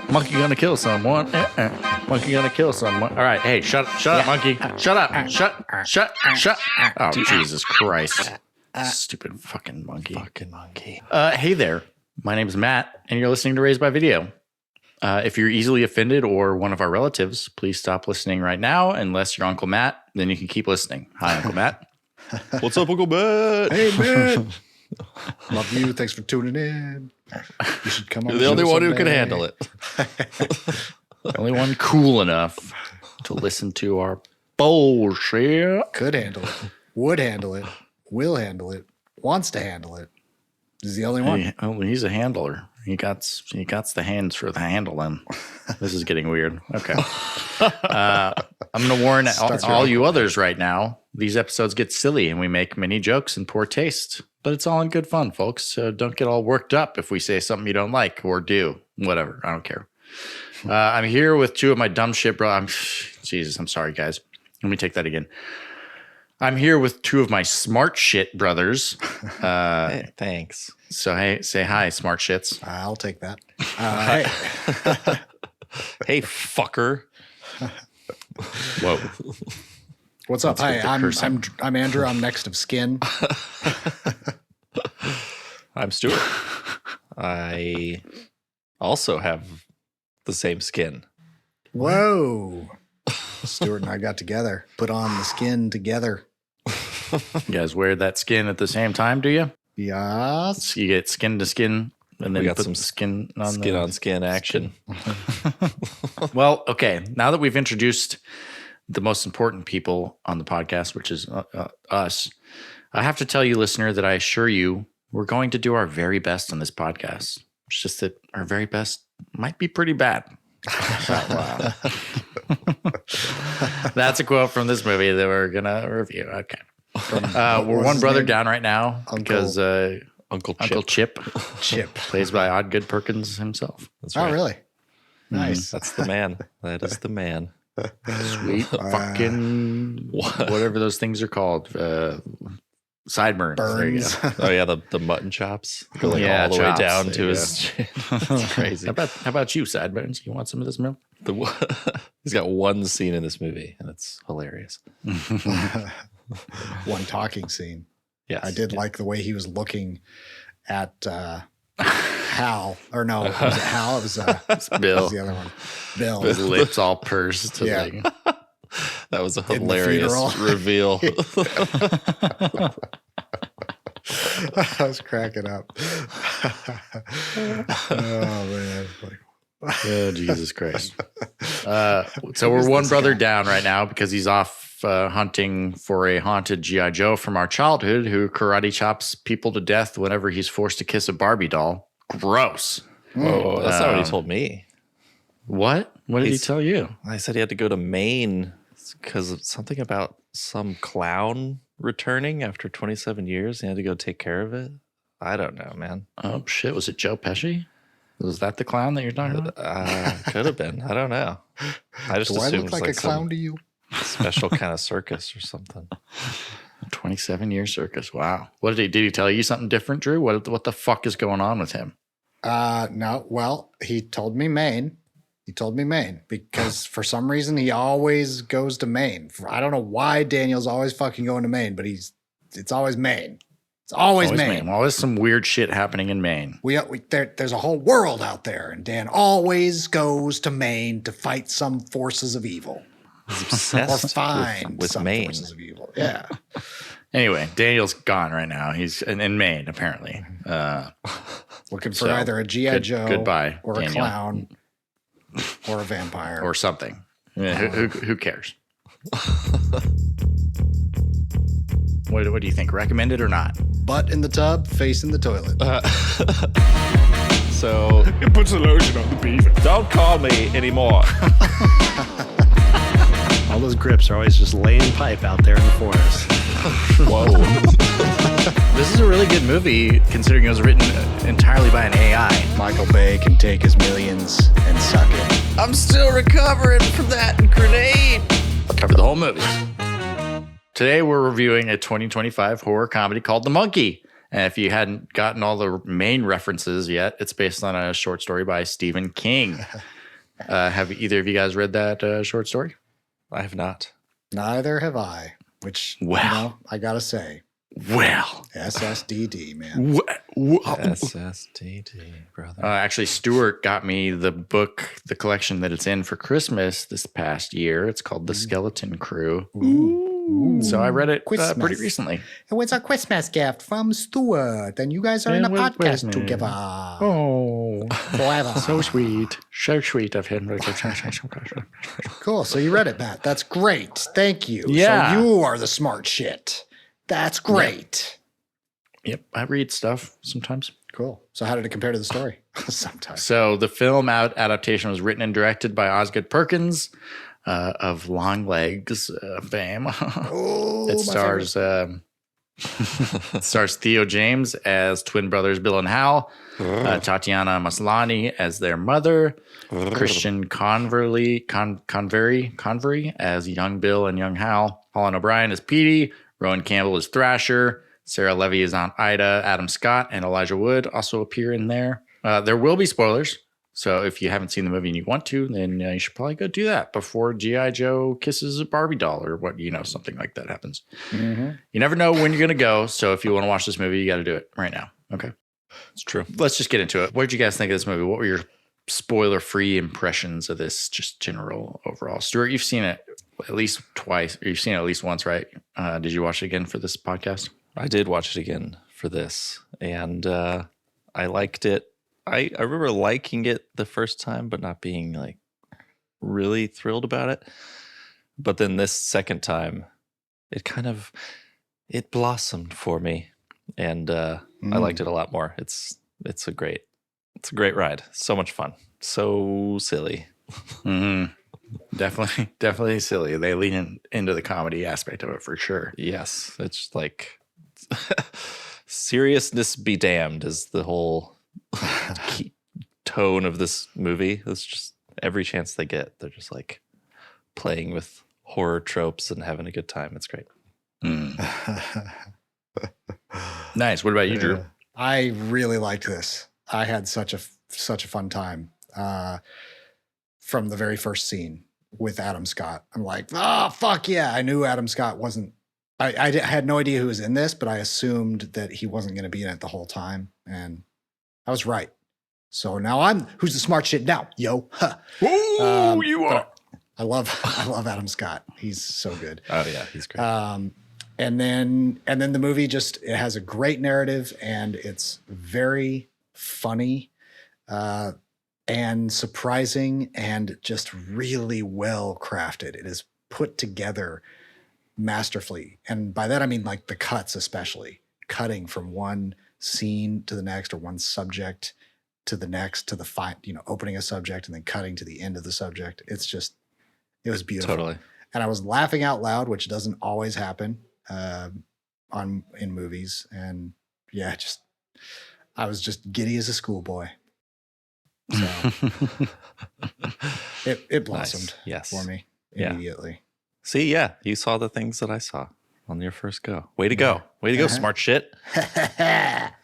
Monkey gonna kill someone. Monkey gonna kill someone. All right, hey, shut up, monkey. Shut up. Shut. Oh, Jesus Christ. Stupid fucking monkey. Hey there. My name is Matt, and you're listening to Raised by Video. If you're easily offended or one of our relatives, please stop listening right now. Unless you're Uncle Matt, then you can keep listening. Hi, Uncle Matt. What's up, Uncle Matt? Hey, Matt. Love you. Thanks for tuning in. You should come on. You're the only one who can handle it. The only one cool enough to listen to our bullshit. Could handle it. Would handle it. Will handle it. Wants to handle it. He's the only one. He's a handler. He got the hands for the handling. This is getting weird. Okay. I'm going to warn all you others right now. These episodes get silly and we make many jokes in poor taste. But it's all in good fun, folks. So don't get all worked up if we say something you don't like or do. Whatever. I don't care. I'm here with two of my dumb shit bro. Jesus, I'm sorry, guys. Let me take that again. I'm here with two of my smart shit brothers. Hey, thanks. So, hey, say hi, smart shits. I'll take that. Hey. Hey, fucker. Whoa. What's up? Hi, I'm Andrew. I'm next of Skin. I'm Stuart. I also have the same skin. Whoa. Stuart and I got together, put on the skin together. You guys wear that skin at the same time, do you? Yes. You get skin to skin, and then We got put some skin on Skin on skin action. Well, okay. Now that we've introduced the most important people on the podcast, which is us, I have to tell you, listener, that I assure you we're going to do our very best on this podcast. It's just that our very best might be pretty bad. Wow. That's a quote from this movie that we're going to review. Okay. We're one brother down right now because Uncle Chip Chip. plays by Osgood Perkins himself. That's right. Oh, really? Nice. That's the man. That is the man. Sweet fucking whatever those things are called. Sideburns. There you Burns. go. Oh, yeah, the mutton chops. Go all the chops. way down There to you his chin. That's crazy. How about you, Sideburns? You want some of this milk? He's got one scene in this movie, and it's hilarious. One talking scene. Yes. I did like the way he was looking at Hal. Or no, was it Hal? It was Bill. what was the other one? Bill. His lips all pursed. Yeah. That was a In the hilarious funeral. reveal. I was cracking up. Oh, man. Oh, Jesus Christ. So we're one brother down right now because he's off hunting for a haunted G.I. Joe from our childhood who karate chops people to death whenever he's forced to kiss a Barbie doll. Gross. Whoa, that's not what he told me. What? What did he tell you? I said he had to go to Maine because of something about some clown returning after 27 years. He had to go take care of it. I don't know, man. Oh, shit. Was it Joe Pesci? Was that the clown that you're talking about? Could have been. I don't know. I just Do I assumed look like a clown to you? special kind of circus or something. 27-year circus. Wow. What did he tell you something different, Drew? What the fuck is going on with him? No. Well, he told me Maine. Because for some reason he always goes to Maine. I don't know why Daniel's always fucking going to Maine, but it's always Maine. It's always Maine. Well, there's some weird shit happening in Maine. There's a whole world out there, and Dan always goes to Maine to fight some forces of evil. He's obsessed Or find with some Maine. forces of evil. Yeah. Anyway, Daniel's gone right now. He's in Maine, apparently. Looking for So, either a G.I. Joe goodbye, or Daniel. a clown or a vampire. Or something. Yeah, who cares? What do you think? Recommend it or not? Butt in the tub, face in the toilet. So It puts the lotion on the beaver. don't call me anymore. All those grips are always just laying pipe out there in the forest. Whoa. This is a really good movie, considering it was written entirely by an AI. Michael Bay can take his millions and suck it. I'm still recovering from that grenade. Cover the whole movie. Today we're reviewing a 2025 horror comedy called The Monkey. And if you hadn't gotten all the main references yet, it's based on a short story by Stephen King. Have either of you guys read that short story? I have not. Neither have I, which, I got to say. Well. SSDD, man. SSDD, brother. Actually, Stuart got me the book, the collection that it's in for Christmas this past year. It's called The Skeleton Crew. Ooh. So I read it Christmas. pretty recently. It was a Christmas gift from Stuart, and you guys are in a podcast together. Oh, forever. So sweet. So sweet of him. Cool. So you read it, Matt. That's great. Thank you. Yeah. So you are the smart shit. That's great. Yep. I read stuff sometimes. Cool. So how did it compare to the story? Sometimes. So the film adaptation was written and directed by Osgood Perkins of Longlegs fame. Oh, it stars Theo James as twin brothers Bill and Hal, Tatiana Maslany as their mother, Christian Convery as young Bill and young Hal, Colin O'Brien as Petey, Rohan Campbell as Thrasher, Sarah Levy is Aunt Ida, Adam Scott and Elijah Wood also appear in there. There will be spoilers. So if you haven't seen the movie and you want to, then you should probably go do that before G.I. Joe kisses a Barbie doll or something like that happens. Mm-hmm. You never know when you're going to go. So if you want to watch this movie, you got to do it right now. Okay. It's true. Let's just get into it. What did you guys think of this movie? What were your spoiler-free impressions of this, just general overall? Stuart, you've seen it at least twice, or you've seen it at least once, right? Did you watch it again for this podcast? I did watch it again for this, and I liked it. I remember liking it the first time, but not being like really thrilled about it. But then this second time, it blossomed for me, and I liked it a lot more. It's a great ride. So much fun. So silly. Mm-hmm. Definitely silly. They lean into the comedy aspect of it for sure. Yes, it's like seriousness be damned is the whole tone of this movie. It's just every chance they get, they're just like playing with horror tropes and having a good time. It's great. Nice. What about you, Drew? I really liked this. I had such a fun time from the very first scene with Adam Scott. I'm like, oh, fuck yeah. I knew Adam Scott wasn't, I had no idea who was in this, but I assumed that he wasn't going to be in it the whole time. And I was right. So now who's the smart shit now? Yo. Huh. Ooh, you are. I love Adam Scott. He's so good. Oh yeah, he's great. And then the movie it has a great narrative and it's very funny and surprising and just really well crafted. It is put together masterfully. And by that, I mean like the cuts, especially cutting from one scene to the next or one subject to the next to the opening a subject and then cutting to the end of the subject. It was beautiful. Totally. And I was laughing out loud, which doesn't always happen in movies. And yeah, I was just giddy as a schoolboy. So it blossomed for me immediately. Yeah. See, yeah, you saw the things that I saw on your first go. Way to go. Way to go, smart shit.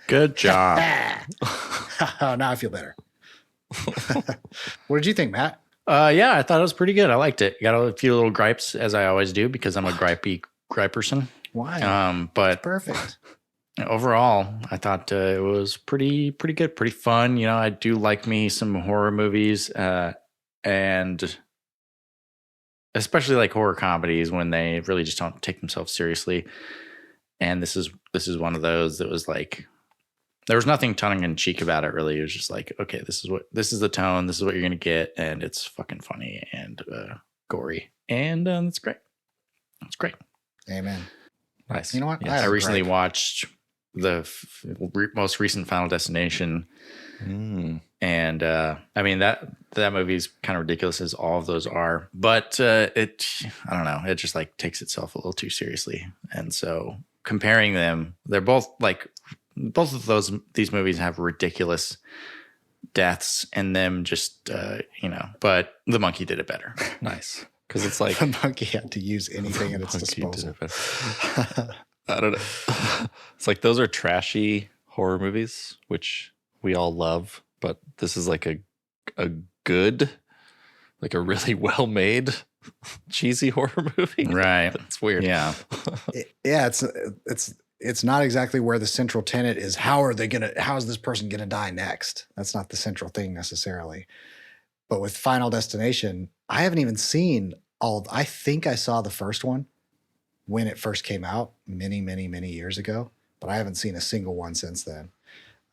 Good job. Oh, now I feel better. What did you think, Matt? Yeah, I thought it was pretty good. I liked it. Got a few little gripes, as I always do, because I'm a griperson. Why? But it's perfect. Overall, I thought it was pretty good, pretty fun. I do like me some horror movies, and especially like horror comedies when they really just don't take themselves seriously. And this is one of those that was like, there was nothing tongue in cheek about it. Really, it was just like, okay, this is the tone. This is what you're gonna get, and it's fucking funny and gory, and it's great. It's great. Amen. Nice. You know what? Yes. I recently watched the most recent Final Destination, and I mean that movie's kind of ridiculous as all of those are, but I don't know, it just like takes itself a little too seriously, and so comparing them, they're both of these movies have ridiculous deaths in them, just but the monkey did it better. Nice. Because it's like the monkey had to use anything at its disposal. I don't know. It's like those are trashy horror movies, which we all love, but this is like a good, like a really well made cheesy horror movie. Right. It's weird. Yeah. It's not exactly where the central tenet is. How is this person gonna die next? That's not the central thing necessarily. But with Final Destination, I haven't even seen I think I saw the first one when it first came out many, many, many years ago, but I haven't seen a single one since then.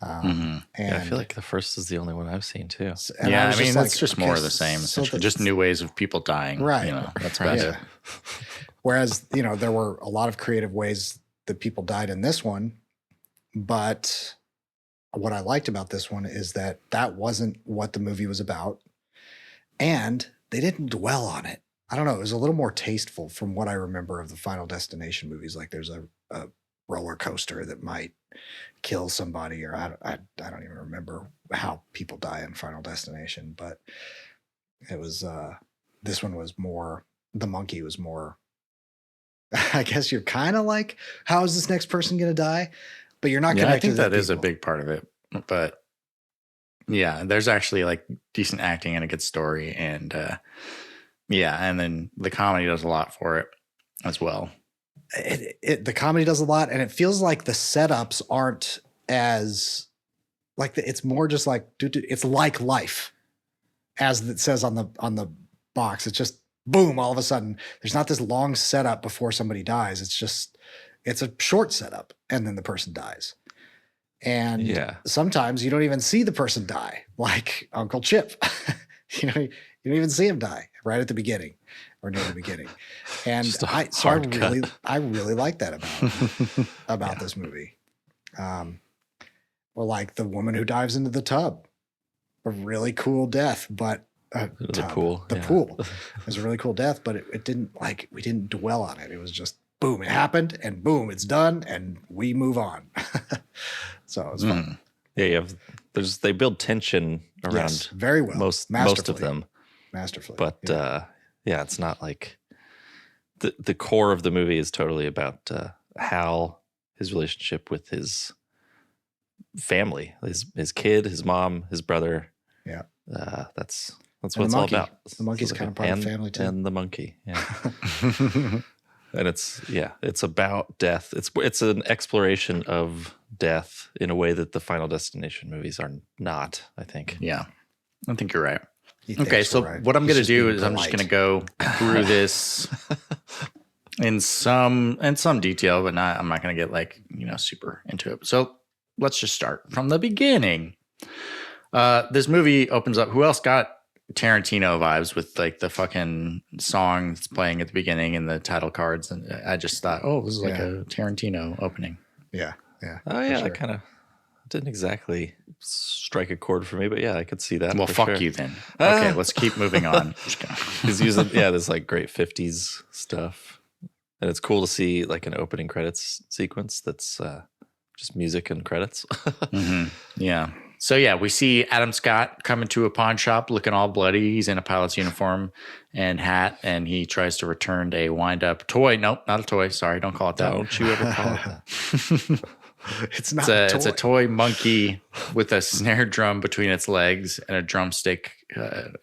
And I feel like the first is the only one I've seen too. and Yeah, was I mean, just it's just more of the same. so Essentially. Just new ways of people dying. Right. That's about it. Whereas, there were a lot of creative ways that people died in this one. But what I liked about this one is that wasn't what the movie was about. And they didn't dwell on it. I don't know. It was a little more tasteful from what I remember of the Final Destination movies. Like there's a roller coaster that might kill somebody, or I don't even remember how people die in Final Destination, but it was this one was more, the monkey was more, I guess you're kind of like, how is this next person going to die? But you're not connected. I think to that the is a people. big part of it. But yeah, there's actually like decent acting and a good story, and and then the comedy does a lot for it as well. The comedy does a lot, and it feels like the setups aren't as like it's more just like it's like life, as it says on the box. It's just boom, all of a sudden there's not this long setup before somebody dies. It's a short setup, and then the person dies. And sometimes you don't even see the person die, like Uncle Chip. You don't even see him die right at the beginning or near the beginning. And I really like that about this movie. Or like the woman who dives into the tub, a really cool death, but the pool it was a really cool death, but it didn't we didn't dwell on it. It was just boom, it happened, and boom, it's done, and we move on. So it was fun. Yeah, they build tension around very well, most of them masterfully. But it's not like the core of the movie is totally about Hal, his relationship with his family, his kid, his mom, his brother. Yeah, that's what it's all about. The monkey's kind of part of the family too, and the monkey. Yeah. And it's about death. It's an exploration of death in a way that the Final Destination movies are not, I think. Yeah, I think you're right. Okay, so what I'm going to do is I'm just going to go through this in some detail, but I'm not going to get super into it. So let's just start from the beginning. This movie opens up. Who else got Tarantino vibes with like the fucking song that's playing at the beginning and the title cards? And I just thought, this is like a Tarantino opening. Yeah. Oh yeah, sure. I kind of didn't exactly strike a chord for me, but yeah, I could see that. Well, fuck you then. Okay, let's keep moving on. He's using this like great 50s stuff, and it's cool to see like an opening credits sequence that's just music and credits. Mm-hmm. Yeah. So yeah, we see Adam Scott coming to a pawn shop looking all bloody. He's in a pilot's uniform and hat, and he tries to return a wind-up toy. Nope, not a toy. Sorry, don't call it that. Don't you ever call it that. It's not a toy. It's a toy monkey with a snare drum between its legs and a drumstick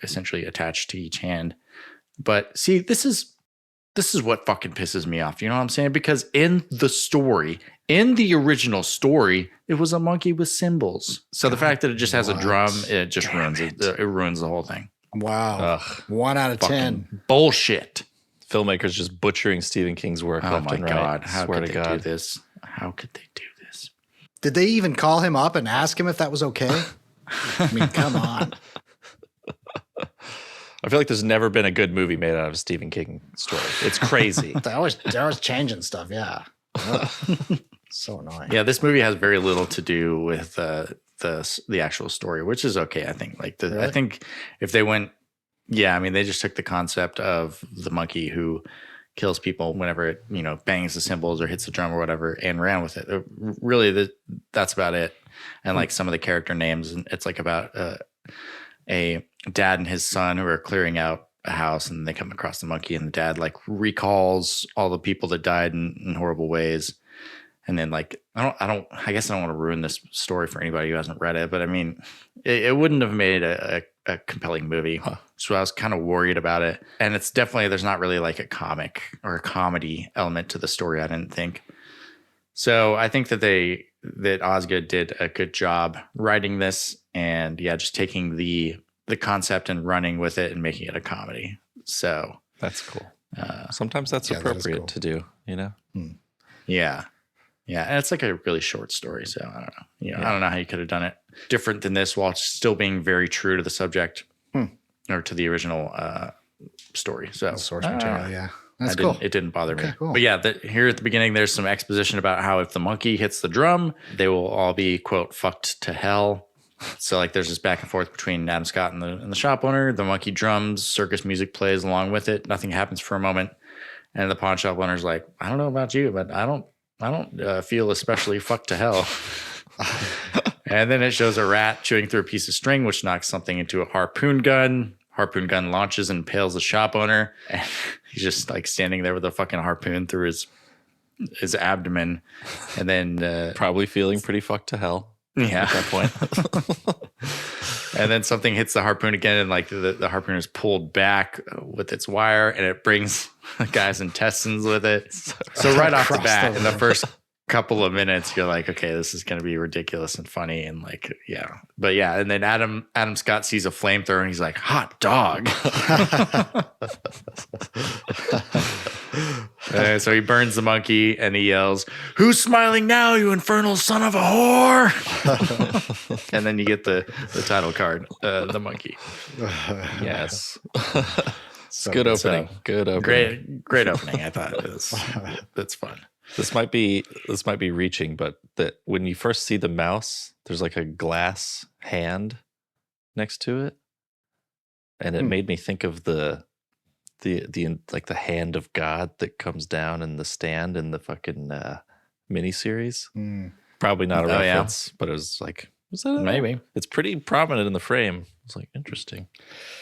essentially attached to each hand. But see, this is what fucking pisses me off. You know what I'm saying? Because in the original story, it was a monkey with cymbals. So the fact that it just has a drum, it just ruins it. It ruins the whole thing. Wow. 1 out of 10. Bullshit. Filmmakers just butchering Stephen King's work left and right. Oh my God. How Swear could to they God. do this? How could they do this? Did they even call him up and ask him if that was okay? I mean, come on. I feel like there's never been a good movie made out of a Stephen King story. It's crazy. They're always changing stuff. Yeah. So annoying. Yeah, this movie has very little to do with the actual story, which is okay. I think. Really? I think if they went, they just took the concept of the monkey who kills people whenever it bangs the cymbals or hits the drum or whatever, and ran with it. Really, that's about it. And like some of the character names, and it's like about a dad and his son who are clearing out a house, and they come across the monkey, and the dad like recalls all the people that died in horrible ways. And then like, I guess I don't want to ruin this story for anybody who hasn't read it, but I mean, it wouldn't have made a compelling movie. So I was kind of worried about it. And it's definitely, there's not really like a comic or a comedy element to the story, I didn't think. So I think that Osgood did a good job writing this and just taking the concept and running with it and making it a comedy. So that's cool. Sometimes that's appropriate cool. to do, you know? Yeah. Yeah. And it's like a really short story. So I don't know. I don't know how you could have done it different than this while still being very true to the subject or to the original story. So source material. Yeah. That's cool. It didn't bother me. Cool. But here at the beginning, there's some exposition about how if the monkey hits the drum, they will all be, quote, fucked to hell. So like there's this back and forth between Adam Scott and the shop owner. The monkey drums, circus music plays along with it. Nothing happens for a moment. And the pawn shop owner's like, I don't know about you, but I don't feel especially fucked to hell. And then it shows a rat chewing through a piece of string, which knocks something into a harpoon gun. Harpoon gun launches and impales the shop owner. And he's just like standing there with a fucking harpoon through his abdomen. And then probably feeling pretty fucked to hell. Yeah. At that point. And then something hits the harpoon again, and like the harpoon is pulled back with its wire, and it brings the guy's intestines with it. So right off the bat, in the first couple of minutes, you're like, okay, this is going to be ridiculous and funny, and like, yeah. But yeah, and then Adam Scott sees a flamethrower, and he's like, hot dog. So he burns the monkey, and he yells, "Who's smiling now, you infernal son of a whore?" And then you get the title card, the monkey. Yes. Good opening. Good opening. Great opening. I thought that's fun. This might be reaching, but that when you first see the mouse, there's like a glass hand next to it, and it made me think of the like the hand of God that comes down in the stand in the fucking miniseries. Probably not a reference, but it was like, was that maybe? It's pretty prominent in the frame. It's like interesting,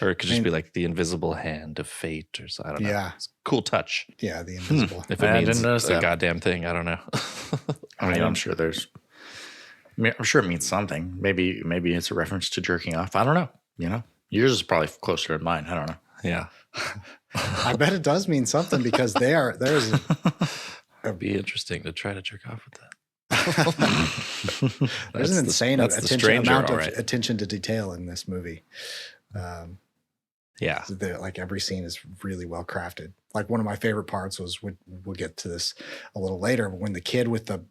or it could just be like the invisible hand of fate, or so. I don't know. Yeah, it's a cool touch. Yeah, the invisible. If it means a goddamn thing, I don't know. I mean, I'm sure I'm sure it means something. Maybe it's a reference to jerking off. I don't know. You know, yours is probably closer than mine. I don't know. Yeah. I bet it does mean something because there's it'd be interesting to try to jerk off with that. There's an insane amount of attention to detail in this movie. Yeah. Like every scene is really well crafted. Like one of my favorite parts was we'll get to this a little later, when the kid with the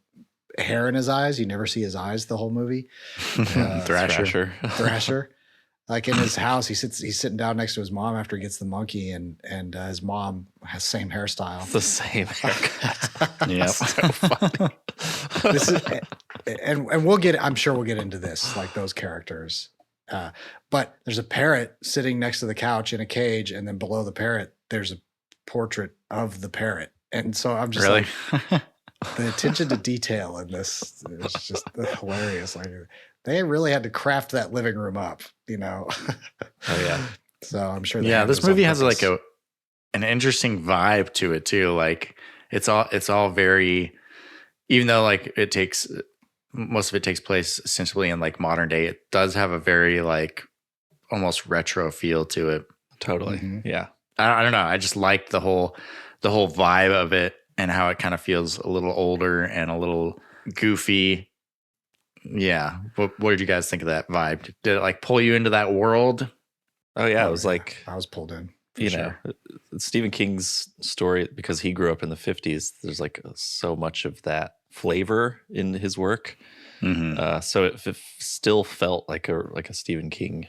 hair in his eyes, you never see his eyes the whole movie. Thrasher. Like in his house, he's sitting down next to his mom after he gets the monkey, and his mom has same hairstyle, the same haircut. Yeah, so funny. This is, and we'll get. I'm sure we'll get into this, like those characters. But there's a parrot sitting next to the couch in a cage, and then below the parrot, there's a portrait of the parrot. And so I'm just really? Like, the attention to detail in this is just hilarious. Like, they really had to craft that living room up, you know? Oh, yeah. So I'm sure. This movie has like an interesting vibe to it too. Like it's all very, even though like most of it takes place essentially in like modern day, it does have a very like almost retro feel to it. Totally. Mm-hmm. Yeah. I don't know. I just like the whole vibe of it and how it kind of feels a little older and a little goofy. Yeah. What did you guys think of that vibe? Did it like pull you into that world? Oh yeah. It was like, I was pulled in. You know, Stephen King's story, because he grew up in the 50s, there's like so much of that flavor in his work. Mm-hmm. So it still felt like a Stephen King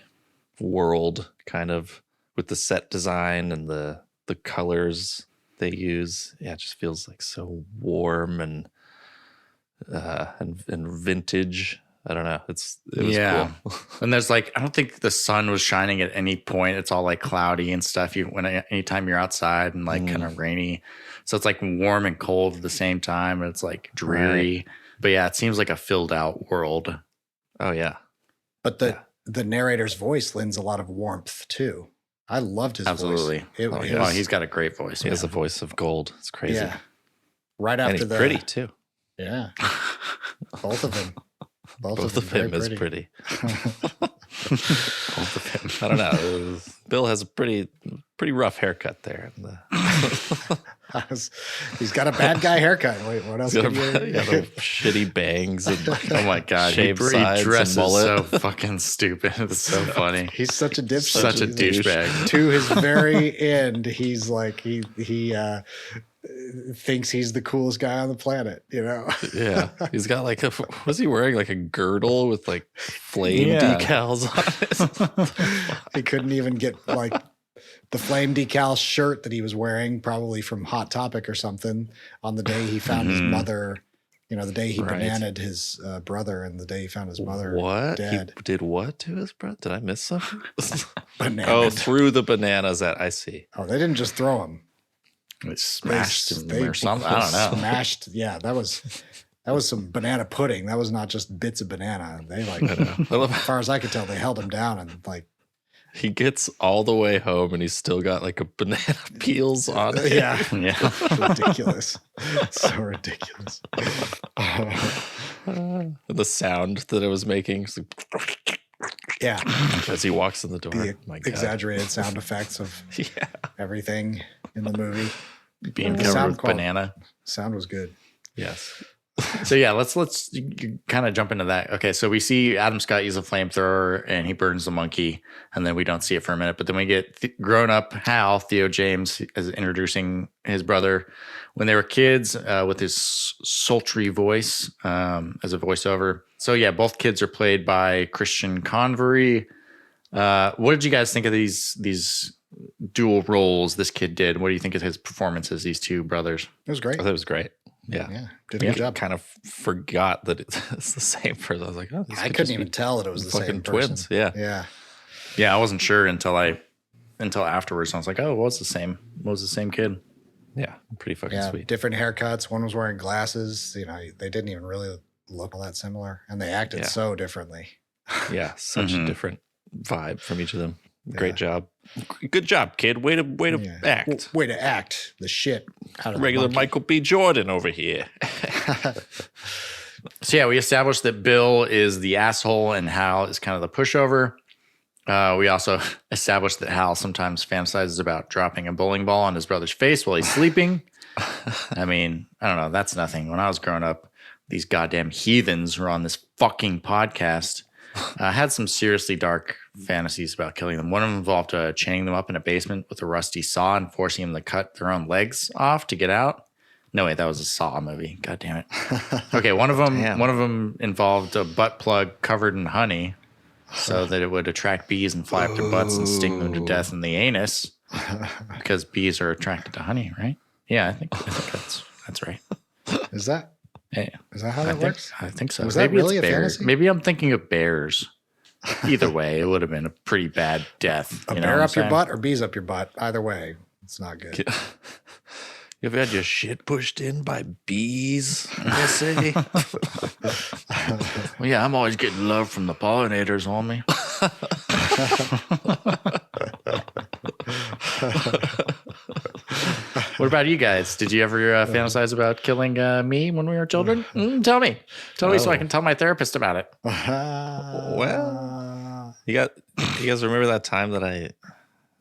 world, kind of, with the set design and the colors they use. Yeah, it just feels like so warm and vintage. I don't know. It was cool. And there's like, I don't think the sun was shining at any point. It's all like cloudy and stuff. Anytime you're outside and like kind of rainy. So it's like warm and cold at the same time. And it's like dreary. Right. But yeah, it seems like a filled out world. Oh yeah. But the narrator's voice lends a lot of warmth too. I loved his voice. Absolutely. He's got a great voice. He has a voice of gold. It's crazy. Yeah. Right after pretty too. Yeah. Both of them. Both of him is pretty. Both of him. I don't know. Bill has a pretty rough haircut there. He's got a bad guy haircut. Wait, what else? He's got the shitty bangs and Oh my god, he shaved sides and dresses mullet. so fucking stupid. It's so funny. He's such a dipshit. Such a He's douchebag. To his very end, he's like he thinks he's the coolest guy on the planet. You know? Yeah, he's got like was he wearing like a girdle with like flame Yeah. decals on it? He couldn't even get like the flame decal shirt that he was wearing, probably from Hot Topic or something, on the day he found his mother. You know, the day he Right. bananaed his brother, and the day he found his mother What? dead. He did what to his brother? Did I miss something? Banana. Oh, through the bananas I see. Oh, they didn't just throw him. They smashed him They or something. I don't know. Smashed. Yeah, that was some banana pudding. That was not just bits of banana. They like, I love as how far as I could tell, they held him down and like, he gets all the way home and he's still got like a banana peels on it. yeah, Yeah. ridiculous. So ridiculous. The sound that it was making is like, Yeah, as he walks in the door. the My God. exaggerated sound effects of Yeah. everything in the movie. Being The covered sound with quality. banana. Sound was good. Yes. So yeah, let's kind of jump into that. Okay, so we see Adam Scott use a flamethrower and he burns the monkey, and then we don't see it for a minute. But then we get grown up Hal, Theo James, is introducing his brother when they were kids with his sultry voice as a voiceover. So yeah, both kids are played by Christian Convery. What did you guys think of these dual roles this kid did? What do you think of his performances? These two brothers. It was great. I thought it was great. Yeah. Yeah, did a good job. Kind of forgot that it's the same person. I was like, oh, these I could couldn't just even be tell that it was the fucking same person. twins. Yeah. Yeah. Yeah, I wasn't sure until afterwards. I was like, oh, well, it's the same. It was the same kid. Yeah. Pretty fucking Yeah, sweet. different haircuts. One was wearing glasses. You know, they didn't even really look all that similar, and they acted Yeah. so differently. Yeah. Such a different vibe from each of them. Great Yeah. job. Good job, kid. Way to Yeah. act. Way to act the shit out of the Regular monkey. Michael B. Jordan over here. So yeah, we established that Bill is the asshole and Hal is kind of the pushover. We also established that Hal sometimes fantasizes about dropping a bowling ball on his brother's face while he's sleeping. I mean, I don't know. That's nothing. When I was growing up, these goddamn heathens were on this fucking podcast. I had some seriously dark fantasies about killing them. One of them involved chaining them up in a basement with a rusty saw and forcing them to cut their own legs off to get out. No, wait, that was a Saw movie. God damn it. Okay, one of them involved a butt plug covered in honey so that it would attract bees and fly up their butts and sting them to death in the anus because bees are attracted to honey, right? Yeah, I think that's right. Is that Yeah. how that works? I think so. Was that really it's a bears. fantasy? Maybe I'm thinking of bears. Either way, it would have been a pretty bad death. A you know bear what I'm up your saying? butt or bees up your butt? Either way, it's not good. You ever had your shit pushed in by bees? I say. Well, yeah, I'm always getting love from the pollinators on me. What about you guys? Did you ever fantasize about killing me when we were children? Tell me so I can tell my therapist about it. Well, you guys remember that time that I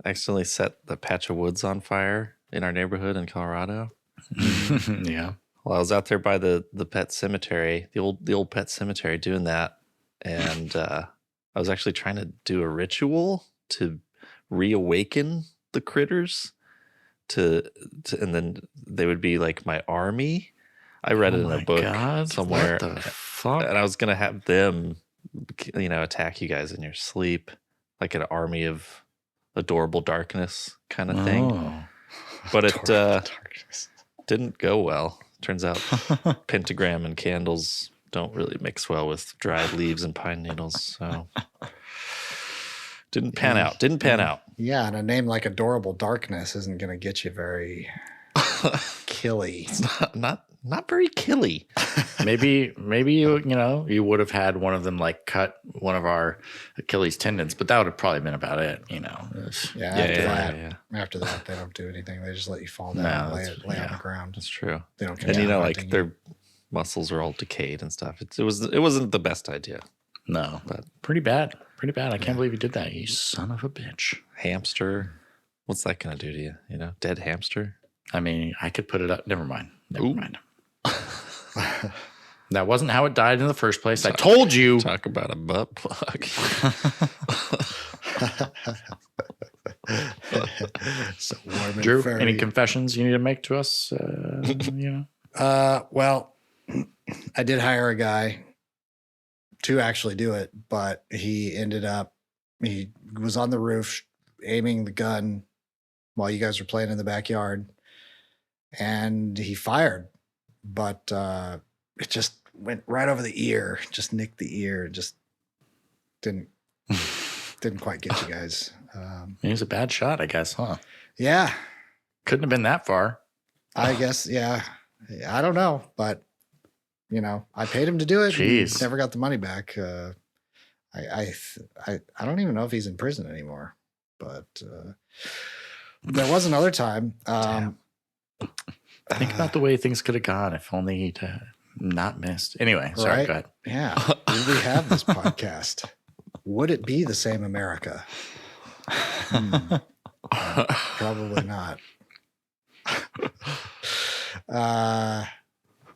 accidentally set the patch of woods on fire in our neighborhood in Colorado? Yeah. Well, I was out there by the pet cemetery, the old pet cemetery, doing that, and I was actually trying to do a ritual to reawaken the critters, and then they would be like my army. I read it in a book somewhere, What the fuck? and I was gonna have them, attack you guys in your sleep, like an army of adorable darkness kind of thing. Oh. But it Darkness. didn't go well. Turns out pentagram and candles don't really mix well with dried leaves and pine needles. So didn't pan out. Yeah, and a name like Adorable Darkness isn't going to get you very killy. Not very killy. Maybe you would have had one of them like cut one of our Achilles tendons, but that would have probably been about it. Yeah, after that, they don't do anything. They just let you fall down and lay on the ground. That's true. They don't And continue hunting you. muscles are all decayed and stuff. It wasn't the best idea. No, but pretty bad. Pretty bad. I can't believe you did that. You son of a bitch. Hamster. What's that gonna do to you? You know, dead hamster. I mean, I could put it up. Never mind. Never mind. That wasn't how it died in the first place. I told you. Talk about a butt plug. So warm and Drew, furry. any confessions you need to make to us? Well, I did hire a guy to actually do it, but he was on the roof aiming the gun while you guys were playing in the backyard, and he fired, but it just went right over the ear, just nicked the ear, just didn't quite get you guys. He was a bad shot, I guess, huh? Yeah, Couldn't have been that far. I guess. Yeah, I don't know, but I paid him to do it. Jeez. He never got the money back. I don't even know if he's in prison anymore. But there was another time. Think about the way things could have gone if only he'd not missed. Anyway, sorry, Right? go ahead. Yeah, would we have this podcast? Would it be the same America? Probably not.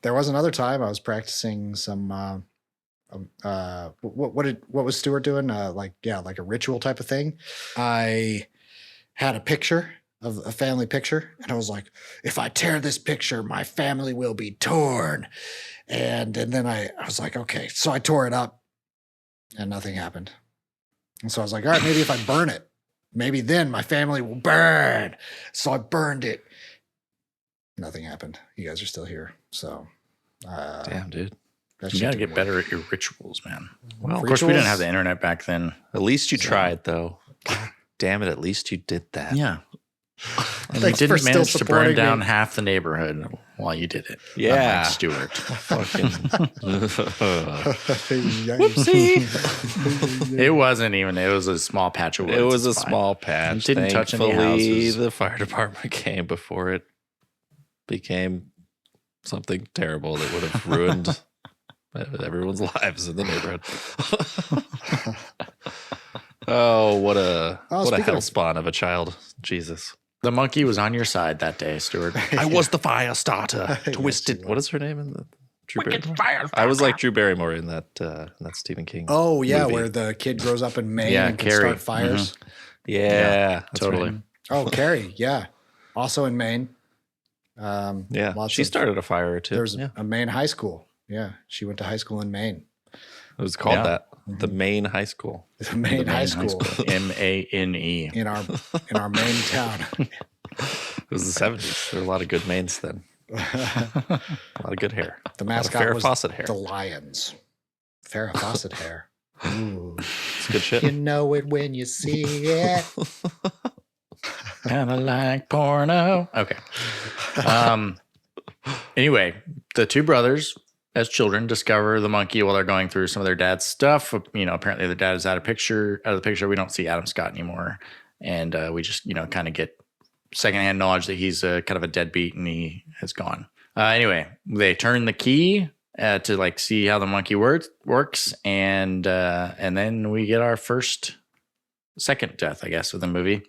There was another time I was practicing some. What was Stuart doing? Like a ritual type of thing. I had a picture of a family picture, and I was like, if I tear this picture, my family will be torn. And then I was like, okay, so I tore it up, and nothing happened. And so I was like, all right, maybe if I burn it, maybe then my family will burn. So I burned it. Nothing happened. You guys are still here. So, Damn, dude. You got to get better at your rituals, man. Well, Of course, we didn't have the internet back then. At least you tried, though. God damn it! At least you did that. Yeah. And you Thanks for didn't still manage to burn supporting down me. half the neighborhood while you did it. Yeah. Unlike Stuart. Fucking. It wasn't even. It was a small patch of woods. It was a It's fine. small patch. It didn't touch any Thankfully, houses. the fire department came before it became something terrible that would have ruined everyone's lives in the neighborhood. Oh, what a speaking of- hellspawn of a child. Jesus. The monkey was on your side that day, Stuart. I was the fire starter. Yes, Twisted. you What is her name in the Drew Barrymore? I was like Drew Barrymore in that Stephen King. Oh yeah, movie. where the kid grows up in Maine Yeah, and can Carrie. start fires. Yeah, that's totally. right. Oh, Carrie, yeah, also in Maine. Yeah, Lots she of- started a fire or two. There's Yeah, a Maine high school. Yeah, she went to high school in Maine. it was called Yeah. that. The Maine High School. The Maine high school MANE. in our Maine town. It was the 70s. There were a lot of good Maines then. A lot of good hair. The A lot of mascot Farrah was Fawcett hair. the Lions. Farrah Fawcett hair. Ooh. It's good shit. You know it when you see it. Kind of like porno. Okay. Anyway, the two brothers, as children, discover the monkey while they're going through some of their dad's stuff. Apparently their dad is out of the picture. We don't see Adam Scott anymore. And we just, kind of get secondhand knowledge that he's kind of a deadbeat and he has gone. Anyway, they turn the key to see how the monkey works. And then we get our second death, I guess, of the movie.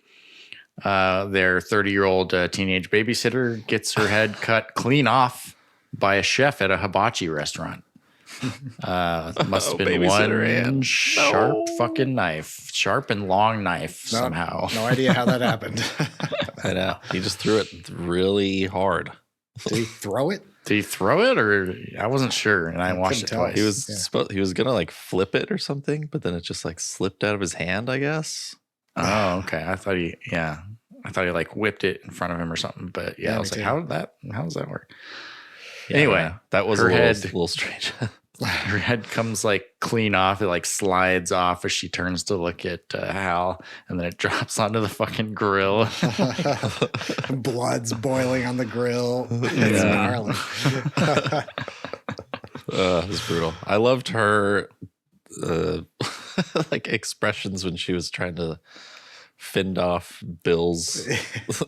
Their 30-year-old teenage babysitter gets her head cut clean off by a chef at a hibachi restaurant. Must have been babysitter one and- sharp fucking knife, sharp and long knife somehow. No idea how that happened. I know. He just threw it really hard. Did he throw it? Did he throw it, or I wasn't sure, and I watched it couldn't tell. twice. He was gonna flip it or something, but then it just slipped out of his hand, I guess. Oh, okay. I thought he whipped it in front of him or something. But yeah, Yeah, I was me like, too. how does that work? Yeah, Anyway, I don't know. That was her a head- little strange. Her head comes clean off. It slides off as she turns to look at Hal, and then it drops onto the fucking grill. Blood's boiling on the grill. It's gnarly. It was brutal. I loved her expressions when she was trying to fend off Bill's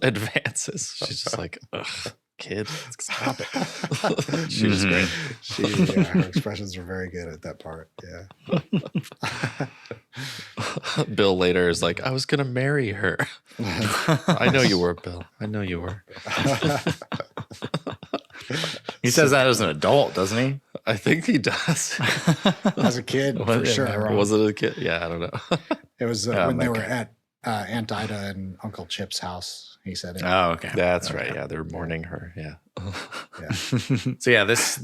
advances. She's just like, ugh. kid. Stop it. She was great. Her expressions were very good at that part. Yeah. Bill later is like, I was going to marry her. I know you were, Bill. I know you were. He says that as an adult, doesn't he? I think he does. As a kid, for sure. Was it a kid? Yeah, I don't know. It was when they were at Aunt Ida and Uncle Chip's house. He said it. Oh, okay. That's right. Yeah, they were mourning her. Yeah. Yeah. So yeah, this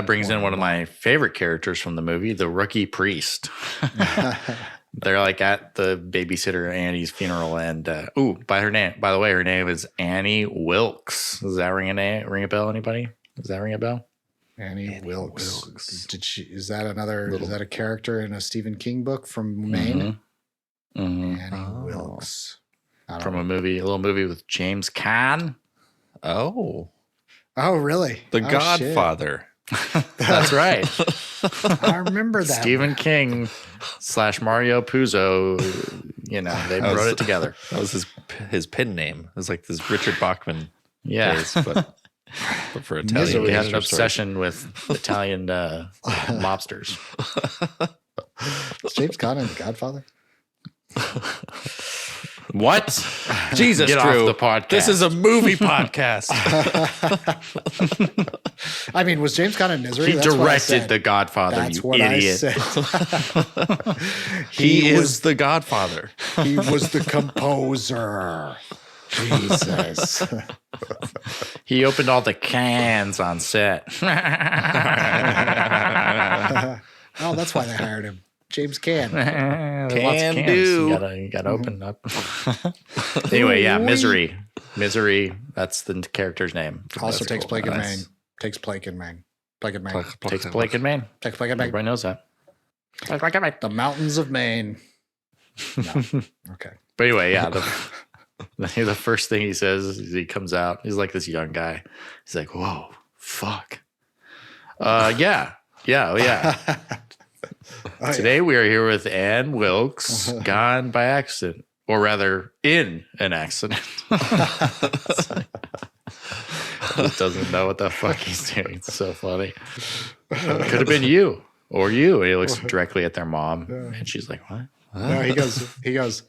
brings in one of my favorite characters from the movie, the rookie priest. They're like at the babysitter Annie's funeral, and by the way, her name is Annie Wilkes. Does that ring a bell? Anybody? Does that ring a bell? Annie Wilkes. Is that a character in a Stephen King book from Maine? Mm-hmm. Annie Wilkes. From a little movie with James Caan. Oh, really? The Godfather. That's right. I remember that. Stephen King / Mario Puzo. They wrote it together. That was his pen name. It was like this Richard Bachman. Yeah, case, but for Italian. So we had an obsession with Italian lobsters. Is James Caan in The Godfather? What? Jesus, Get Drew. off the podcast. This is a movie podcast. I mean, was James Caan in Misery? He directed The Godfather, That's you what idiot. I said. He is the Godfather. He was the composer. Jesus. He opened all the cans on set. Oh, that's why they hired him. James Caan. Can do. You gotta open up. Anyway, yeah, Misery. Misery, that's the character's name. Also takes place in Maine. Nice. Takes place in Maine. Takes place in Maine. Takes place in Maine. Everybody knows that. The mountains of Maine. No. Okay. But anyway, yeah, the first thing he says is he comes out. He's like this young guy. He's like, whoa, fuck. Yeah. Today we are here with Ann Wilkes, gone by accident, or rather in an accident. He doesn't know what the fuck he's doing. It's so funny. Could have been you or you. And he looks directly at their mom, and she's like, "What?" No, he goes,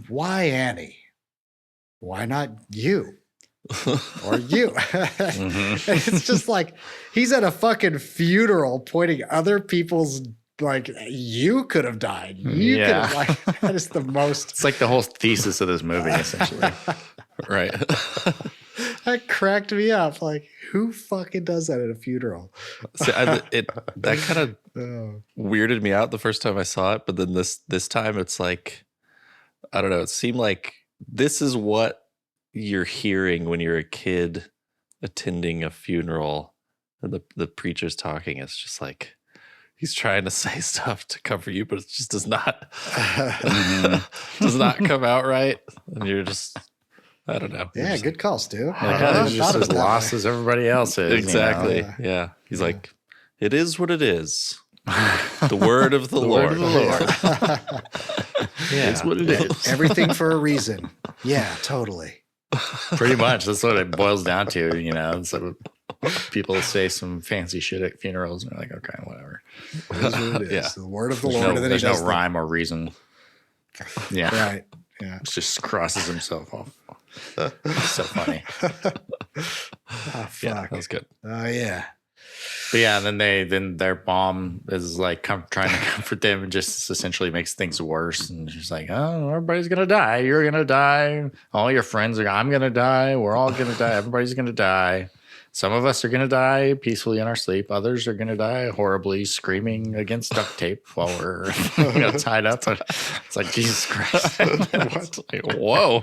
why Annie? Why not you? Or you? Mm-hmm. And it's just like he's at a fucking funeral pointing other people's, like, you could have died. You could have, like, that is the most. It's like the whole thesis of this movie, essentially. Right. That cracked me up. Like, who fucking does that at a funeral? See, that kind of weirded me out the first time I saw it, but then this time it's like, I don't know. It seemed like this is what you're hearing when you're a kid attending a funeral and the preacher's talking. It's just like he's trying to say stuff to comfort you, but it just does not come out right. And you're just, I don't know. Yeah, good call, Stu. He's just as lost as everybody else is. Exactly. You know? Yeah. He's like, it is what it is. The word of the Lord. Word of the Lord. Yeah, it's what it is. Everything for a reason. Yeah, totally. Pretty much. That's what it boils down to, So people say some fancy shit at funerals, and they're like, okay, whatever. It is what it is. Yeah. The word of the Lord. There's no rhyme or reason. Yeah. Right. Yeah. It just crosses himself off. It's so funny. Oh, fuck. Yeah, that was good. Oh, yeah. But yeah, and then their mom is like trying to comfort them and just essentially makes things worse. And she's like, "Oh, everybody's gonna die. You're gonna die. All your friends are. I'm gonna die. We're all gonna die. Everybody's gonna die. Some of us are gonna die peacefully in our sleep. Others are gonna die horribly, screaming against duct tape while we're tied up." It's like, Jesus Christ! Like, whoa.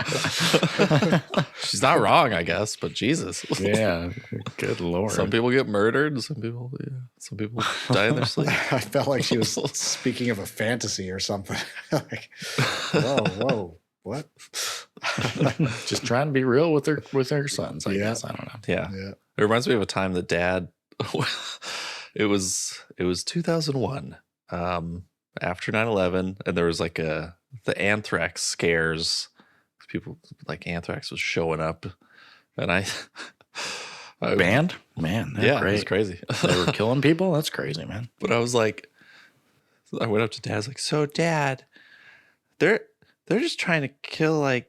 She's not wrong, I guess, but Jesus. Yeah, good Lord. Some people get murdered. Some people die in their sleep. I felt like she was speaking of a fantasy or something. Like, whoa, what? Just trying to be real with her sons, I guess. I don't know. Yeah. It reminds me of a time that Dad. It was 2001, after 9/11, and there was like the anthrax scares. People like anthrax was showing up, and Band? Man, they're Yeah, great. it was crazy. They were killing people? That's crazy, man. But I was like, I went up to Dad. I was like, so Dad, they're just trying to kill like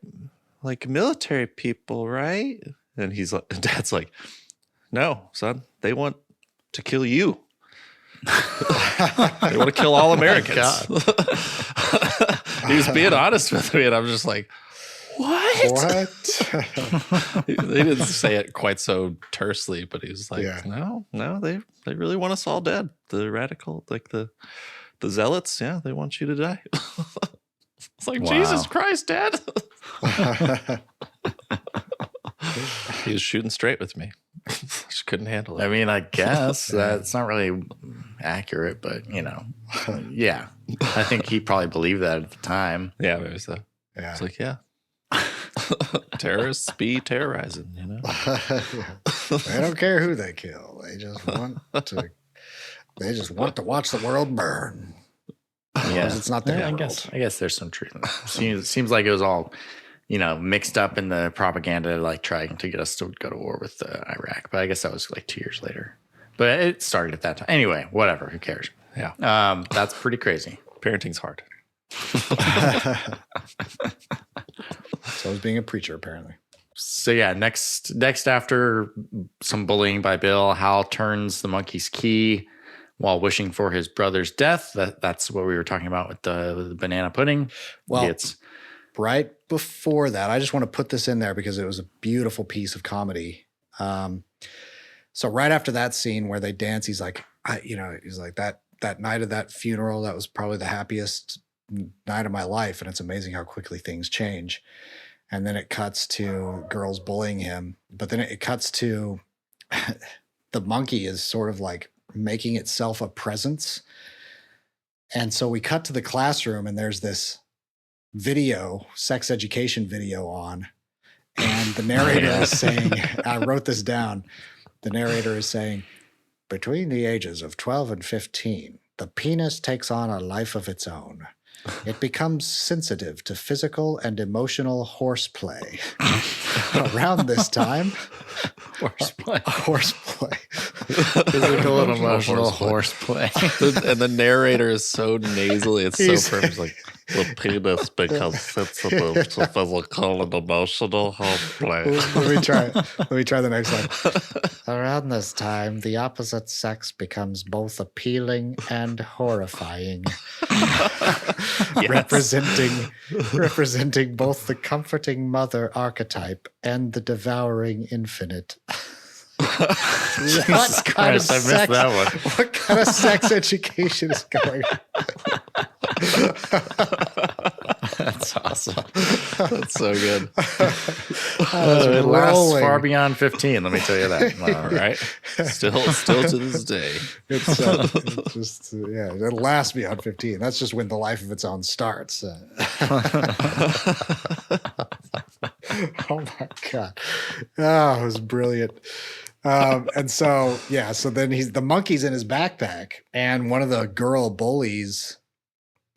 military people, right? And he's like, Dad's like, no, son, they want to kill you. They want to kill all Americans. He was being honest with me, and I'm just like, what? They didn't say it quite so tersely, but he was like, no, they really want us all dead. The radical, like the zealots, yeah, they want you to die. It's like, Wow. Jesus Christ, Dad. He was shooting straight with me. Just couldn't handle it. I mean, I guess that's not really accurate, but yeah. I think he probably believed that at the time. Yeah, maybe so. Yeah. It's like, yeah. Terrorists be terrorizing, They don't care who they kill. They just want to watch the world burn. Yeah, It's not their I world. guess there's some truth in that. Seems like it was all, mixed up in the propaganda, like trying to get us to go to war with Iraq. But I guess that was like 2 years later. But it started at that time. Anyway, whatever. Who cares? Yeah. That's pretty crazy. Parenting's hard. So I was being a preacher, apparently. So yeah, next after some bullying by Bill, Hal turns the monkey's key while wishing for his brother's death. That's what we were talking about with the banana pudding. Well, It's right before that, I just want to put this in there because it was a beautiful piece of comedy. So right after that scene where they dance, he's like, he's like that night of that funeral, that was probably the happiest night of my life. And it's amazing how quickly things change. And then it cuts to girls bullying him. But then it cuts to the monkey is sort of like making itself a presence. And so we cut to the classroom and there's this video, sex education video on. And the narrator is saying, I wrote this down. The narrator is saying, between the ages of 12 and 15, the penis takes on a life of its own. It becomes sensitive to physical and emotional horseplay. Around this time, horseplay. physical and emotional horseplay. And the narrator is so nasally. It's so perfect. It's like, the penis becomes sensitive to physical and emotional horseplay. Let me try the next one. Around this time, the opposite sex becomes both appealing and horrifying. Representing both the comforting mother archetype and the devouring infinite. Jesus Christ, I missed that one. What kind of sex education is going on? That's awesome. That's so good. It lasts far beyond 15, let me tell you that. All right. Still to this day. It's just, it lasts beyond 15. That's just when the life of its own starts. Oh my God. Oh, it was brilliant. And so then the monkey's in his backpack, and one of the girl bullies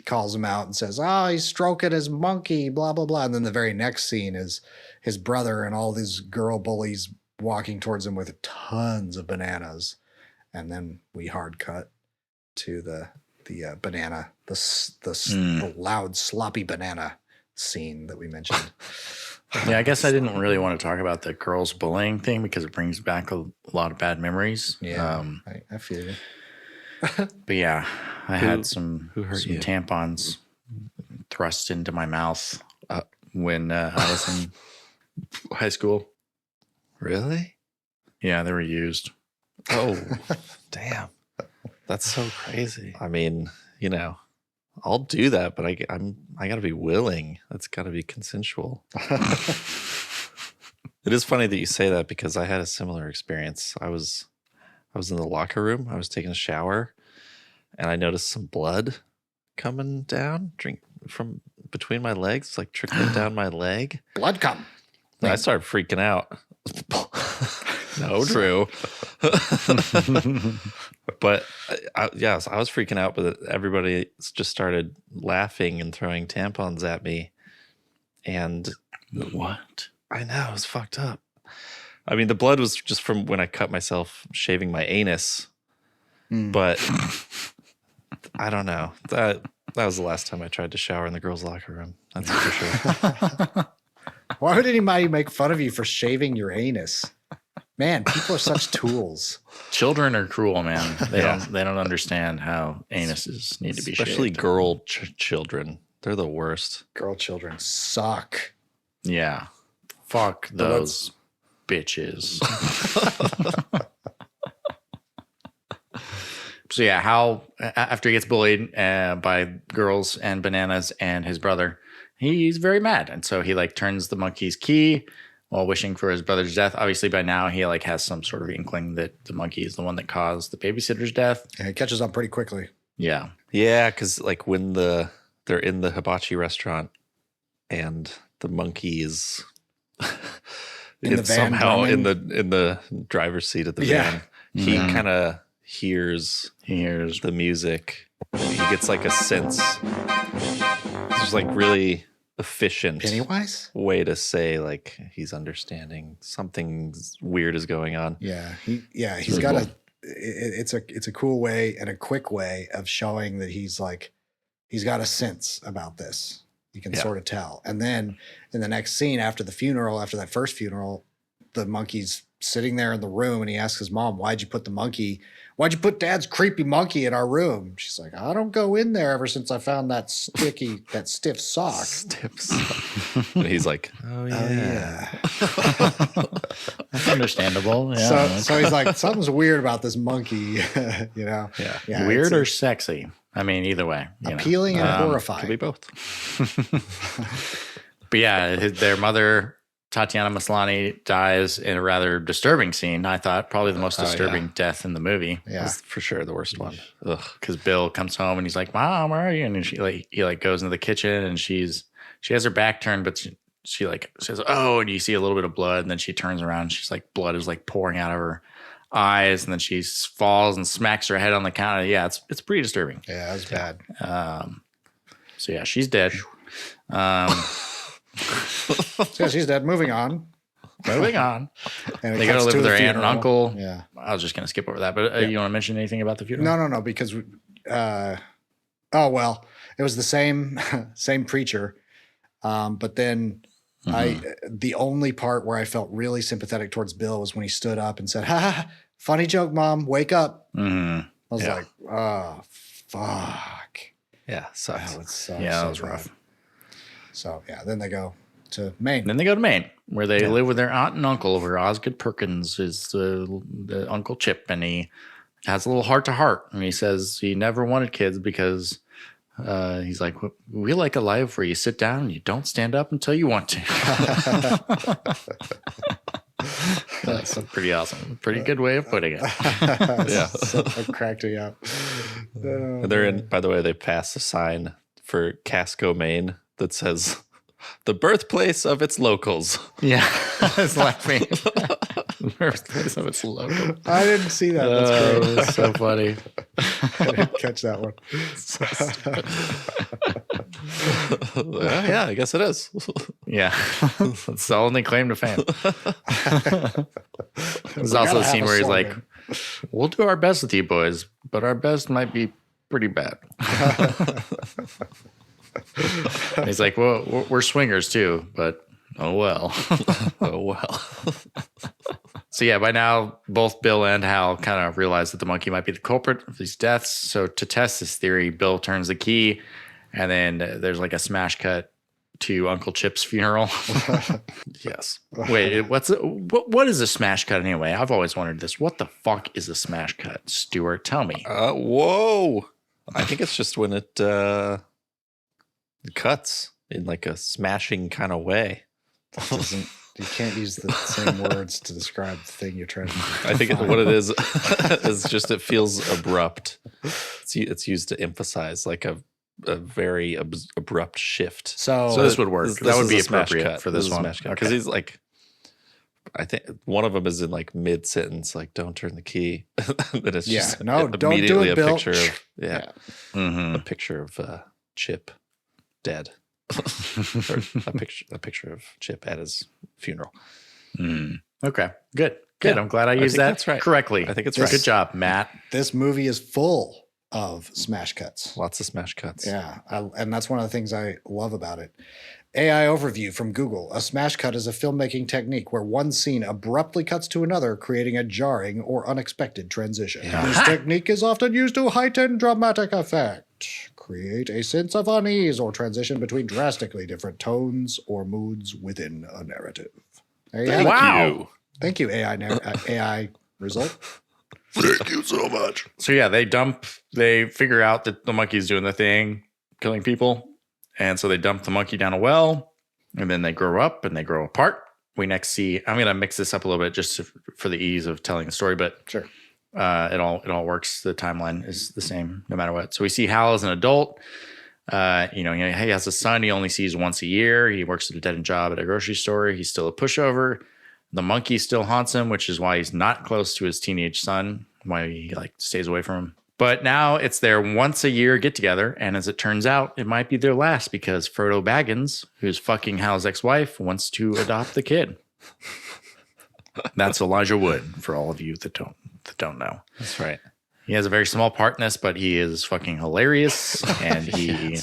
calls him out and says, oh, he's stroking his monkey, blah, blah, blah. And then the very next scene is his brother and all these girl bullies walking towards him with tons of bananas. And then we hard cut to the banana, the loud, sloppy banana scene that we mentioned. Yeah, I guess I didn't really want to talk about the girls bullying thing because it brings back a lot of bad memories. Yeah, I feel you. But yeah, I had some hurt you? tampons thrust into my mouth when I was in high school. Really? Yeah, they were used. Oh, damn. That's so crazy. I mean, I'll do that, but I got to be willing. That's got to be consensual. It is funny that you say that because I had a similar experience. I was in the locker room. I was taking a shower, and I noticed some blood coming down, from between my legs, like trickling down my leg. Blood come. And I started freaking out. No, Drew. But I was freaking out, but everybody just started laughing and throwing tampons at me. And what? I know, it was fucked up. I mean, the blood was just from when I cut myself shaving my anus, but I don't know. That was the last time I tried to shower in the girls' locker room. That's for sure. Why would anybody make fun of you for shaving your anus? Man, people are such tools. Children are cruel, man. They Yeah. don't understand how anuses need to be Especially shaved. girl children. They're the worst. Girl children suck. Yeah. Fuck those bitches. So yeah, Hal, after he gets bullied by girls and Bananas and his brother, he's very mad. And so he like turns the monkey's key while wishing for his brother's death. Obviously by now he like has some sort of inkling that the monkey is the one that caused the babysitter's death. Yeah, it catches on pretty quickly. Yeah. Yeah, because like when they're in the hibachi restaurant and the monkey is In the van somehow in drumming. the driver's seat of the Yeah. van, he kind of hears the music. He gets like a sense. There's like really efficient Pennywise? way to say like he's understanding something weird is going on. Yeah, he's got a. It's a cool way and a quick way of showing that he's got a sense about this. You can sort of tell. And then in the next scene after that first funeral, the monkey's sitting there in the room and he asks his mom, why'd you put Dad's creepy monkey in our room? She's like, I don't go in there ever since I found that stiff sock. And he's like, oh yeah. That's understandable. Yeah. So he's like, something's weird about this monkey, you know? Yeah. Weird or sexy? I mean, either way. Appealing and horrifying. Could be both. But yeah, their mother, Tatiana Maslany, dies in a rather disturbing scene. I thought probably the most disturbing death in the movie. Yeah. That's for sure the worst one. Ugh. Because Bill comes home and he's like, "Mom, where are you?" And he goes into the kitchen and she has her back turned, but she like says, "Oh," and you see a little bit of blood, and then she turns around and she's like, blood is like pouring out of her eyes, and then she falls and smacks her head on the counter. Yeah, it's pretty disturbing. Yeah, that was bad. So yeah, she's dead. So she's dead. Moving on. Moving on. And it They go to cuts live with the their aunt and funeral. uncle. Yeah. I was just going to skip over that, but you want to mention anything about the funeral? No, because it was the same preacher. But then the only part where I felt really sympathetic towards Bill was when he stood up and said, "Ha, funny joke, Mom, wake up." Mm-hmm. I was like, oh, fuck. Yeah, sucks. That was so, Yeah, so that was bad. rough. So yeah, then they go to Maine. Then they go to Maine, where they live with their aunt and uncle over Osgood Perkins, is the Uncle Chip, and he has a little heart-to-heart, and he says he never wanted kids because he's like, we like a life where you sit down and you don't stand up until you want to. That's pretty awesome. Pretty good way of putting it. Yeah. So it cracked me up. And they're in, by the way, they passed a sign for Casco, Maine that says the birthplace of its locals. Yeah. It's like me. Birthplace of its local. I didn't see that. That's great. That's so funny. I didn't catch that one. Yeah, I guess it is. Yeah. That's the only claim to fame. There's We also gotta a scene have a where he's like, slogan. we'll do our best with you boys, but our best might be pretty bad. And he's like, well, we're swingers too, but oh well. Oh, well. So yeah, by now, both Bill and Hal kind of realize that the monkey might be the culprit of these deaths. So to test this theory, Bill turns the key, and then there's like a smash cut to Uncle Chip's funeral. Yes. Wait, what is a smash cut anyway? I've always wondered this. What the fuck is a smash cut? Stuart, tell me. Whoa. I think it's just when it cuts in like a smashing kind of way. You can't use the same words to describe the thing you're trying to do. I think what it is is just it feels abrupt. It's used to emphasize like a very abrupt shift. So this would work. That would is be a smash appropriate cut. for this one. Because Okay. he's like, I think one of them is in like mid sentence, like "Don't turn the key." And it's just no, don't do immediately it, Bill. a picture of Mhm. a picture of Chip dead, or a picture of Chip at his funeral. Okay, good. Good. Yeah, I'm glad I I used think that that's right. correctly. I think it's Good right. job, Matt. This movie is full of smash cuts. Lots of smash cuts. Yeah, and that's one of the things I love about it. AI overview from Google. A smash cut is a filmmaking technique where one scene abruptly cuts to another, creating a jarring or unexpected transition. Yeah. This technique is often used to heighten dramatic effect, create a sense of unease, or transition between drastically different tones or moods within a narrative. There you have it. Wow. Thank you, AI result. Thank you so much. So yeah, they figure out that the monkey's doing the thing, killing people. And so they dump the monkey down a well, and then they grow up and they grow apart. We next see, I'm going to mix this up a little bit just for the ease of telling the story, but Sure. It all works. The timeline is the same no matter what. So we see Hal as an adult. He has a son he only sees once a year. He works at a dead end job at a grocery store. He's still a pushover. The monkey still haunts him, which is why he's not close to his teenage son, why he stays away from him. But now it's their once a year get together. And as it turns out, it might be their last because Frodo Baggins, who's fucking Hal's ex-wife, wants to adopt the kid. That's Elijah Wood for all of you that don't know. That's right. He has a very small part in this, but he is fucking hilarious, and he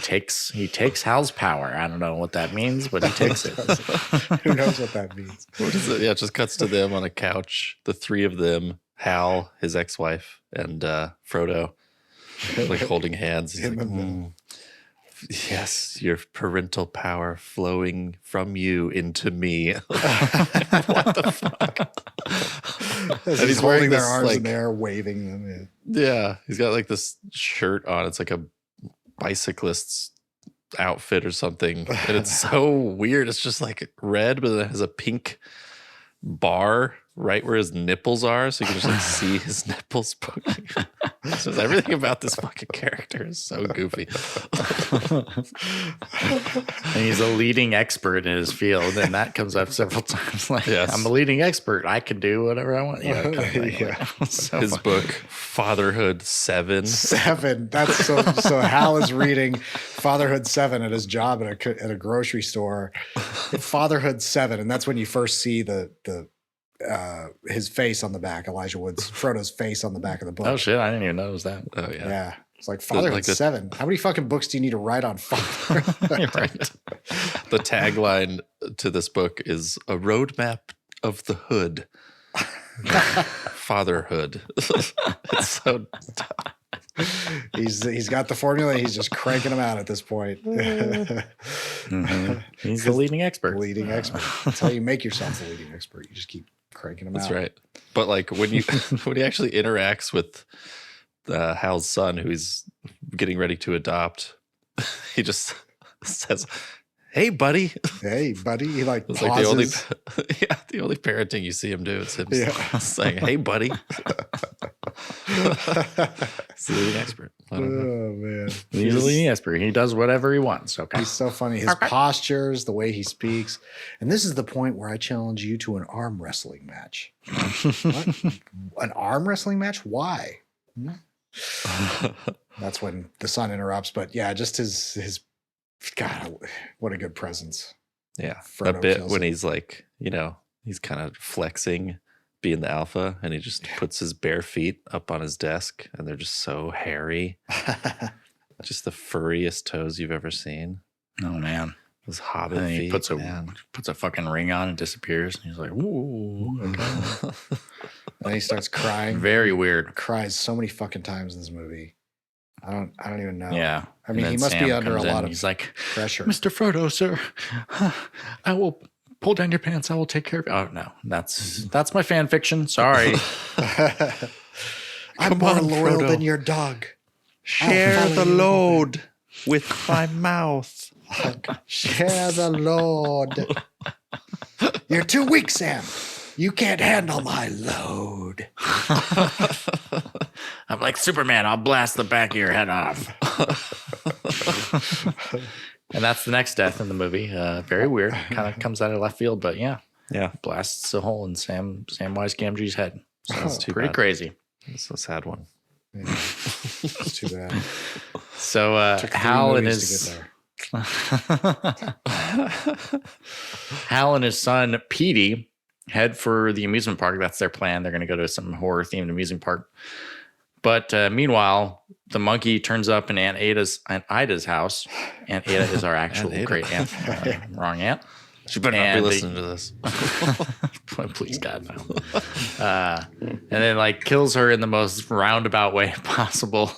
takes Hal's power. I don't know what that means, but he takes it. Who knows what that means? What is it? Yeah, it just cuts to them on a couch. The three of them, Hal, his ex-wife, and Frodo, holding hands. He's In like, the middle. yes, your parental power flowing from you into me. What the fuck? As And he's holding their this, arms in the air, waving them. Yeah, he's got this shirt on. It's like a bicyclist's outfit or something. And it's so weird. It's just red, but it has a pink bar right where his nipples are. So you can just see his nipples poking. It's just everything about this fucking character is so goofy. And he's a leading expert in his field, and that comes up several times. Yes. I'm a leading expert. I can do whatever I want. Yeah, kind of thing. Yeah. So His fun. book, Fatherhood 7. 7. That's so Hal is reading Fatherhood 7 at his job at a grocery store. Fatherhood 7, and that's when you first see the his face on the back, Frodo's face on the back of the book. Oh shit! I didn't even know it was that. Oh, yeah. Yeah. It's like Fatherhood 7. How many fucking books do you need to write on fatherhood? You're right. The tagline to this book is a roadmap of the hood. Fatherhood. It's so He's got the formula. He's just cranking them out at this point. Mhm. He's the leading expert. Leading expert. That's how you make yourself a leading expert. You just keep cranking them That's out. right. But when he actually interacts with Hal's son, who he's getting ready to adopt, he just says, "Hey, buddy." Hey, buddy. He It's pauses. the only parenting you see him do is him Yeah. saying, "Hey, buddy." He's the leading expert. I don't know. Oh, man. He's the leading expert. He does whatever he wants. Okay. He's so funny. His postures, the way he speaks. And this is the point where I challenge you to an arm wrestling match. What? An arm wrestling match? Why? That's when the son interrupts. But yeah, just his God, what a good presence. Yeah, Frodo a bit kills when it. he's he's kind of flexing, being the alpha, and he just puts his bare feet up on his desk, and they're just so hairy, just the furriest toes you've ever seen. Oh man. Those hobbit And then feet. he puts a fucking ring on and disappears. And he's like, "Ooh." Okay. And he starts crying. Very weird. Cries so many fucking times in this movie. I don't even know. Yeah. I mean, And he then must be Sam under a comes in lot and of he's like, pressure. "Mr. Frodo, sir, I will pull down your pants. I will take care of you." Oh no, that's my fan fiction. Sorry. I'm Come more on, loyal Frodo. than your dog. Share follow the you. load with my mouth. Share the load. You're too weak, Sam. You can't handle my load. I'm like Superman. I'll blast the back of your head off. And that's the next death in the movie. Very weird. Kind of comes out of left field, but yeah, Yeah, blasts a hole in Samwise Gamgee's head. So That's it's too pretty bad. crazy. it's a sad one. Yeah. It's too bad. So Took 3 Hal and movies to his get there. Hal and his son Petey head for the amusement park. That's their plan. They're going to go to some horror-themed amusement park. But meanwhile, the monkey turns up in Aunt Ida's house. Aunt Ada is our actual great aunt. Wrong aunt. She better not be listening to this. Please, God, no. And then like kills her in the most roundabout way possible.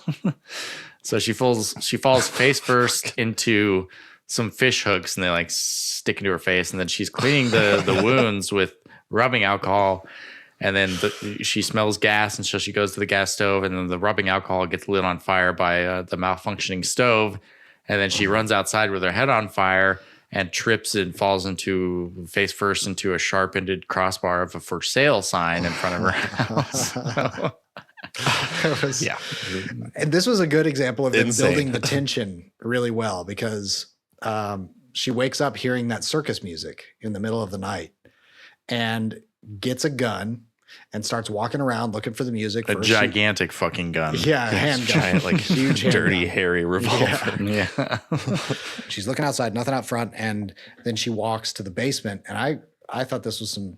So she falls face first into some fish hooks, and they like stick into her face. And then she's cleaning the wounds with rubbing alcohol. And then she smells gas, and so she goes to the gas stove, and then the rubbing alcohol gets lit on fire by the malfunctioning stove. And then she runs outside with her head on fire and trips and falls face first into a sharp-ended crossbar of a for sale sign in front of her house. Yeah. And this was a good example of them building the tension really well, because she wakes up hearing that circus music in the middle of the night and gets a gun and starts walking around looking for the music. A gigantic fucking gun. Yeah, a handgun. Giant, like huge, dirty, hairy revolver. Yeah. She's looking outside, nothing out front, and then she walks to the basement. And I thought this was some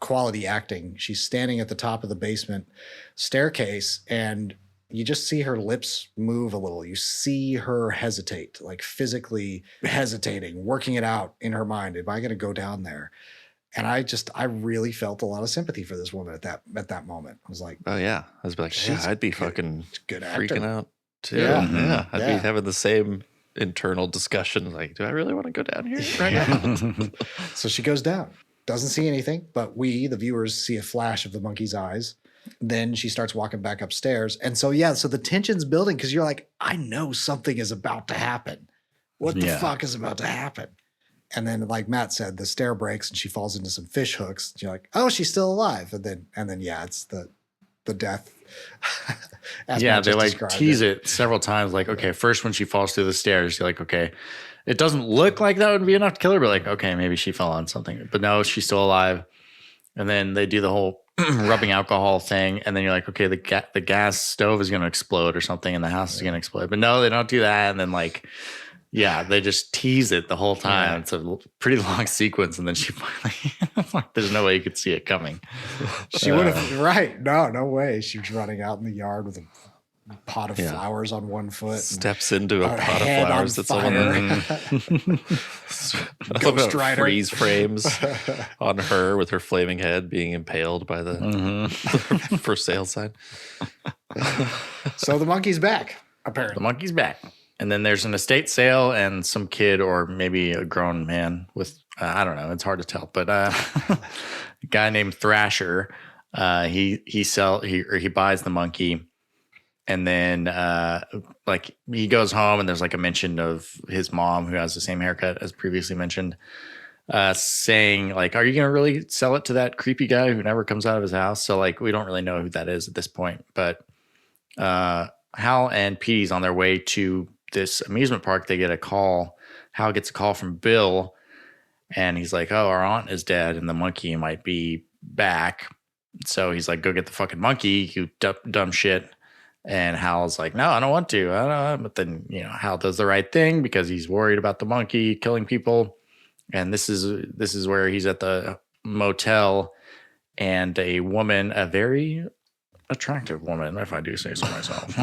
quality acting. She's standing at the top of the basement staircase, and you just see her lips move a little. You see her hesitate, like physically hesitating, working it out in her mind. Am I going to go down there? And I really felt a lot of sympathy for this woman at that moment. I was like, oh yeah, I was like, yeah, I'd be fucking good freaking out too. Yeah. I'd be having the same internal discussion. Like, do I really want to go down here right now? So she goes down, doesn't see anything, but we, the viewers, see a flash of the monkey's eyes. Then she starts walking back upstairs. And so, so the tension's building, because you're like, I know something is about to happen. What the fuck is about to happen? And then, like Matt said, the stair breaks and she falls into some fish hooks. You're like, oh, she's still alive. And then, it's the death. Yeah, they like tease it several times. Like, okay, first when she falls through the stairs, you're like, okay, it doesn't look like that would be enough to kill her, but like, okay, maybe she fell on something. But no, she's still alive. And then they do the whole rubbing alcohol thing, and then you're like, okay, the gas stove is going to explode or something, and the house is going to explode. But no, they don't do that. And then like, they just tease it the whole time. Yeah. It's a pretty long sequence, and then she finally, there's no way you could see it coming. She would have, right? No way. She was running out in the yard with a pot of flowers on one foot. Steps into a pot of flowers that's on Ghost Rider. Freeze frames on her with her flaming head being impaled by the for sale sign. So the monkey's back, apparently. The monkey's back. And then there's an estate sale, and some kid or maybe a grown man with, I don't know, it's hard to tell, but a guy named Thrasher, he buys the monkey. And then like he goes home, and there's like a mention of his mom, who has the same haircut as previously mentioned, saying like, are you going to really sell it to that creepy guy who never comes out of his house? So like, we don't really know who that is at this point, but Hal and Petey's on their way to this amusement park. They get a call. Hal gets a call from Bill, and he's like, oh, our aunt is dead and the monkey might be back. So he's like, go get the fucking monkey, you dumb shit. And Hal's like, no, I don't want to. But then, Hal does the right thing because he's worried about the monkey killing people. And this is where he's at the motel, and a woman, a very attractive woman, if I do say so myself.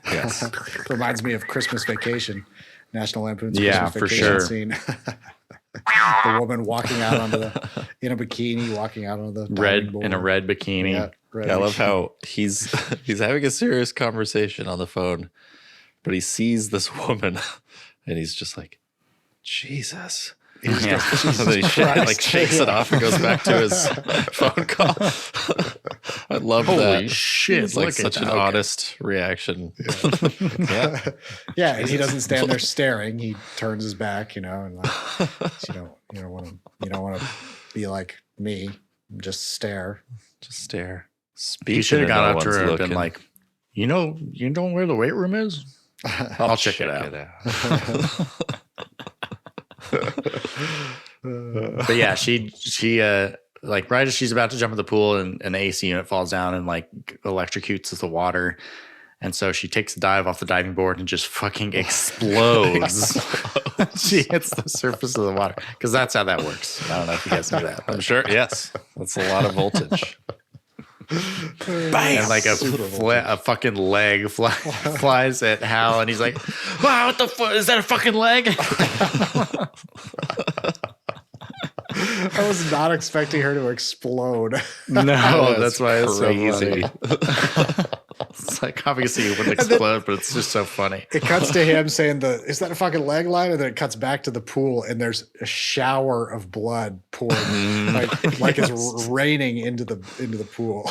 Yes. Reminds me of Christmas Vacation, National Lampoon's Christmas Vacation scene. The woman walking out in a bikini, walking out on the in a red bikini. Yeah, I love how he's having a serious conversation on the phone, but he sees this woman, and he's just like, Jesus. And then he shakes it off and goes back to his phone call. I love that. Holy shit. It's like such an honest reaction. Yeah, and he doesn't stand there staring. He turns his back, and like, you don't want to be like me. Just stare. He should have gone up to her and been like, you know where the weight room is? I'll check it out. But yeah, she like right as she's about to jump in the pool, and an AC unit falls down and like electrocutes the water, And so she takes a dive off the diving board and just fucking explodes. She hits the surface of the water because that's how that works. I don't know if you guys know that. I'm sure. Yes. That's a lot of voltage. Bam! And like a fucking leg flies at Hal, and he's like, "Wow, what the fuck? Is that a fucking leg?" I was not expecting her to explode. No, that's why it's crazy. so funny. It's like obviously it wouldn't explode, but it's just so funny. It cuts to him saying "Is that a fucking leg line?" And then it cuts back to the pool, and there's a shower of blood pouring, like it's raining into the pool.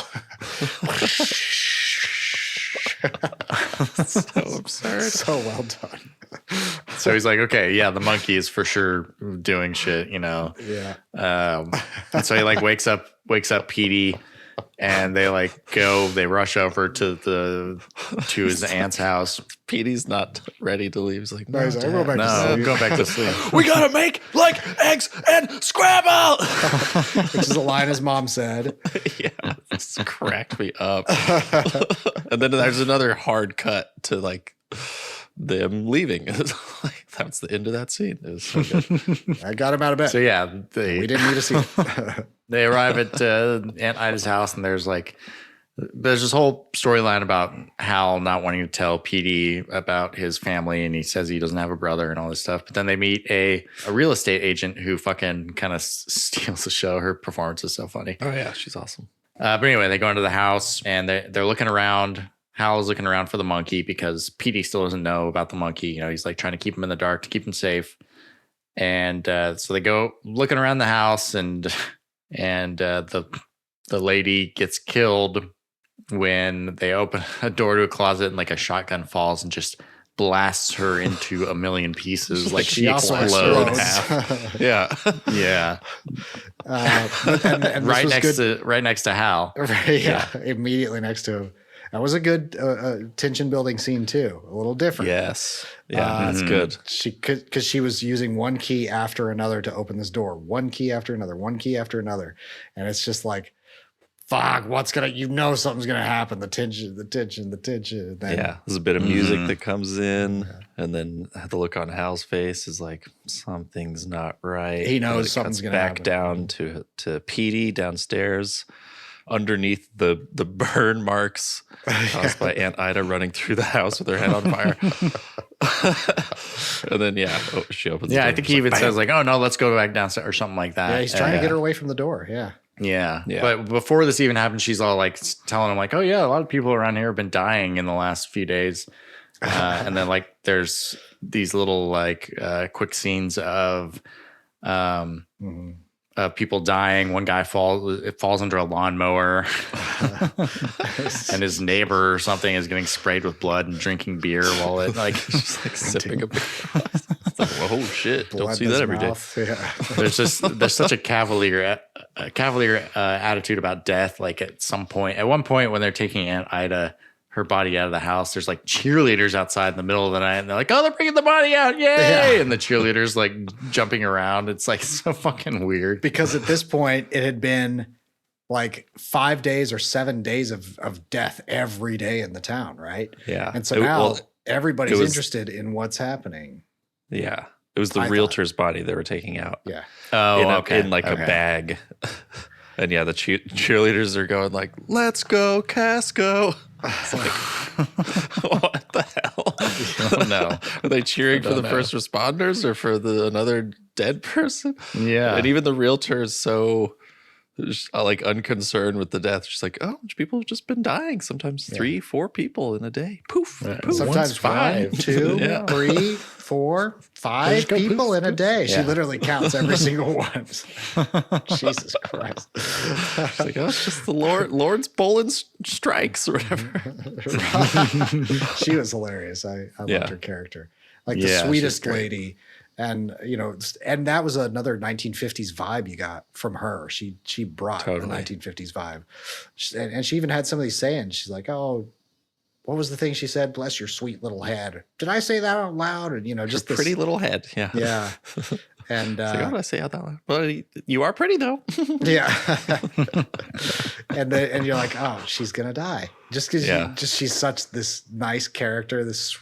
So absurd. So well done. So he's like, okay, yeah, the monkey is for sure doing shit, you know. Yeah. And so he like wakes up Petey, and they rush over to his aunt's house. Petey's not ready to leave. He's like, No, he's like, "I'm going back to sleep." Go back to sleep. we gotta make like eggs and scramble. Which is a line his mom said. Yeah, this cracked me up. And then there's another hard cut to like them leaving. Like, that's the end of that scene. It was so good. I got him out of bed. So yeah, We didn't need to see it. they arrive at Aunt Ida's house, and there's this whole storyline about Hal not wanting to tell Petey about his family, and he says he doesn't have a brother and all this stuff. But then they meet a real estate agent who fucking kind of steals the show. Her performance is so funny. Oh yeah, she's awesome. But anyway, they go into the house, and they're looking around. Hal is looking around for the monkey because Petey still doesn't know about the monkey. You know, he's like trying to keep him in the dark to keep him safe. And so they go looking around the house, and the lady gets killed when they open a door to a closet, and like a shotgun falls and just blasts her into a million pieces. Like she also explodes. explodes. Yeah. Yeah. And Right next to Hal. yeah, immediately next to him. That was a good tension building scene too. A little different. Yes. Yeah, that's good. Because she was using one key after another to open this door. One key after another. One key after another. And it's just like, fuck, something's gonna happen. The tension. Then, Yeah, there's a bit of music that comes in, and then the look on Hal's face is like something's not right. He And knows it something's cuts gonna back happen. down to Petey downstairs, underneath the burn marks caused by Aunt Ida running through the house with her head on fire. And then she opens. the Yeah, door I think and he it's even like, says like, "Oh no, let's go back downstairs" or something like that. Yeah, he's trying to get her away from the door. Yeah. Yeah. Yeah. But before this even happened, she's all like telling him like, "Oh yeah, a lot of people around here have been dying in the last few days." And then like there's these little like quick scenes of people dying. One guy falls under a lawnmower, and his neighbor or something is getting sprayed with blood and drinking beer while it like just like sipping a beer. It's like, oh shit! Blood Don't see in that his every day. mouth. Yeah. there's such a cavalier attitude about death. Like at one point when they're taking Aunt Ida, her body out of the house, there's like cheerleaders outside in the middle of the night, and they're like, "Oh, they're bringing the body out, yay!" Yeah. And the cheerleaders like jumping around. It's like so fucking weird. Because at this point, it had been like 5 days or 7 days of death every day in the town, right? Yeah, And so now everybody's interested in what's happening. Yeah, it was the I realtor's body they were taking out. Yeah. Oh, in like a bag. And yeah, the cheerleaders are going like, "Let's go, Casco." It's like, what the hell? No. Are they cheering for the first responders or for another dead person? Yeah. And even the realtor is so like unconcerned with the death. She's like, "Oh, people have just been dying. Sometimes 3-4 people in a day. Poof. poof. Sometimes 5, 2, Yeah. 3, 4, 5 go people poof, in a day. She Yeah. literally counts every single one. Jesus Christ. She's like, "Oh, it's just the Lord's bowling strikes or whatever." She was hilarious. I Yeah. loved her character. Like Yeah, the she's sweetest great. lady. And, and that was another 1950s vibe you got from her. She brought Totally. the 1950s vibe. And she even had some of these sayings. She's like, "Oh, what was the thing she said? Bless your sweet little head." Did I say that out loud? And, just this, Pretty little head. Yeah. Yeah. And It's like, "Oh, did I say out that loud?" Well, you are pretty though. yeah. and you're like, oh, she's gonna die just because she's such this nice character, this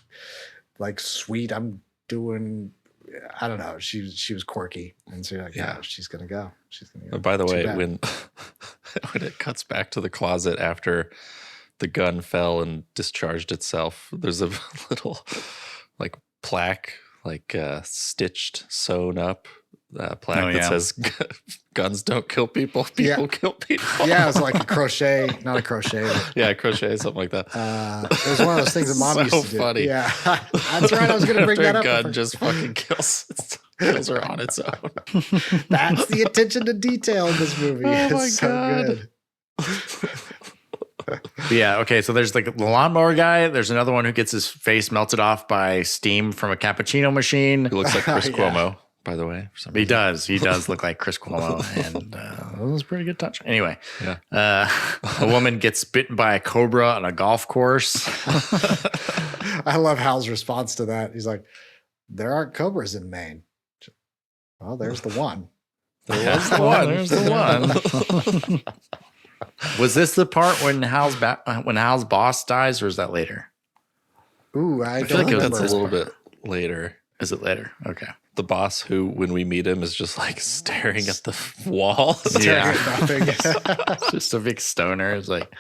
like sweet. I don't know. She was quirky, and so you're like, yeah, she's gonna go. She's gonna go. By the way, when it cuts back to the closet after the gun fell and discharged itself, there's a little like plaque, like stitched, sewn up plaque that says guns don't kill people, people kill people. Yeah, it was like a crochet, not a crochet. Yeah, crochet, something like that. It was one of those things that mom used to do. Funny. Yeah, that's right. I was going to bring that up. A gun just fucking kills her on its own. That's the attention to detail in this movie. Oh it's my so God. good. Yeah, okay, so there's like the lawnmower guy. There's another one who gets his face melted off by steam from a cappuccino machine. He looks like Chris Cuomo, by the way. For some reason. He does look like Chris Cuomo, and that was a pretty good touch. Anyway, a woman gets bitten by a cobra on a golf course. I love Hal's response to that. He's like, there aren't cobras in Maine. Well, there's the one. There's the one. Was this the part when Hal's boss dies, or is that later? Ooh, I feel like remember. that's a little bit later. Is it later? Okay. The boss, who when we meet him is just like staring at the wall. Staring at nothing. Just a big stoner. It's like,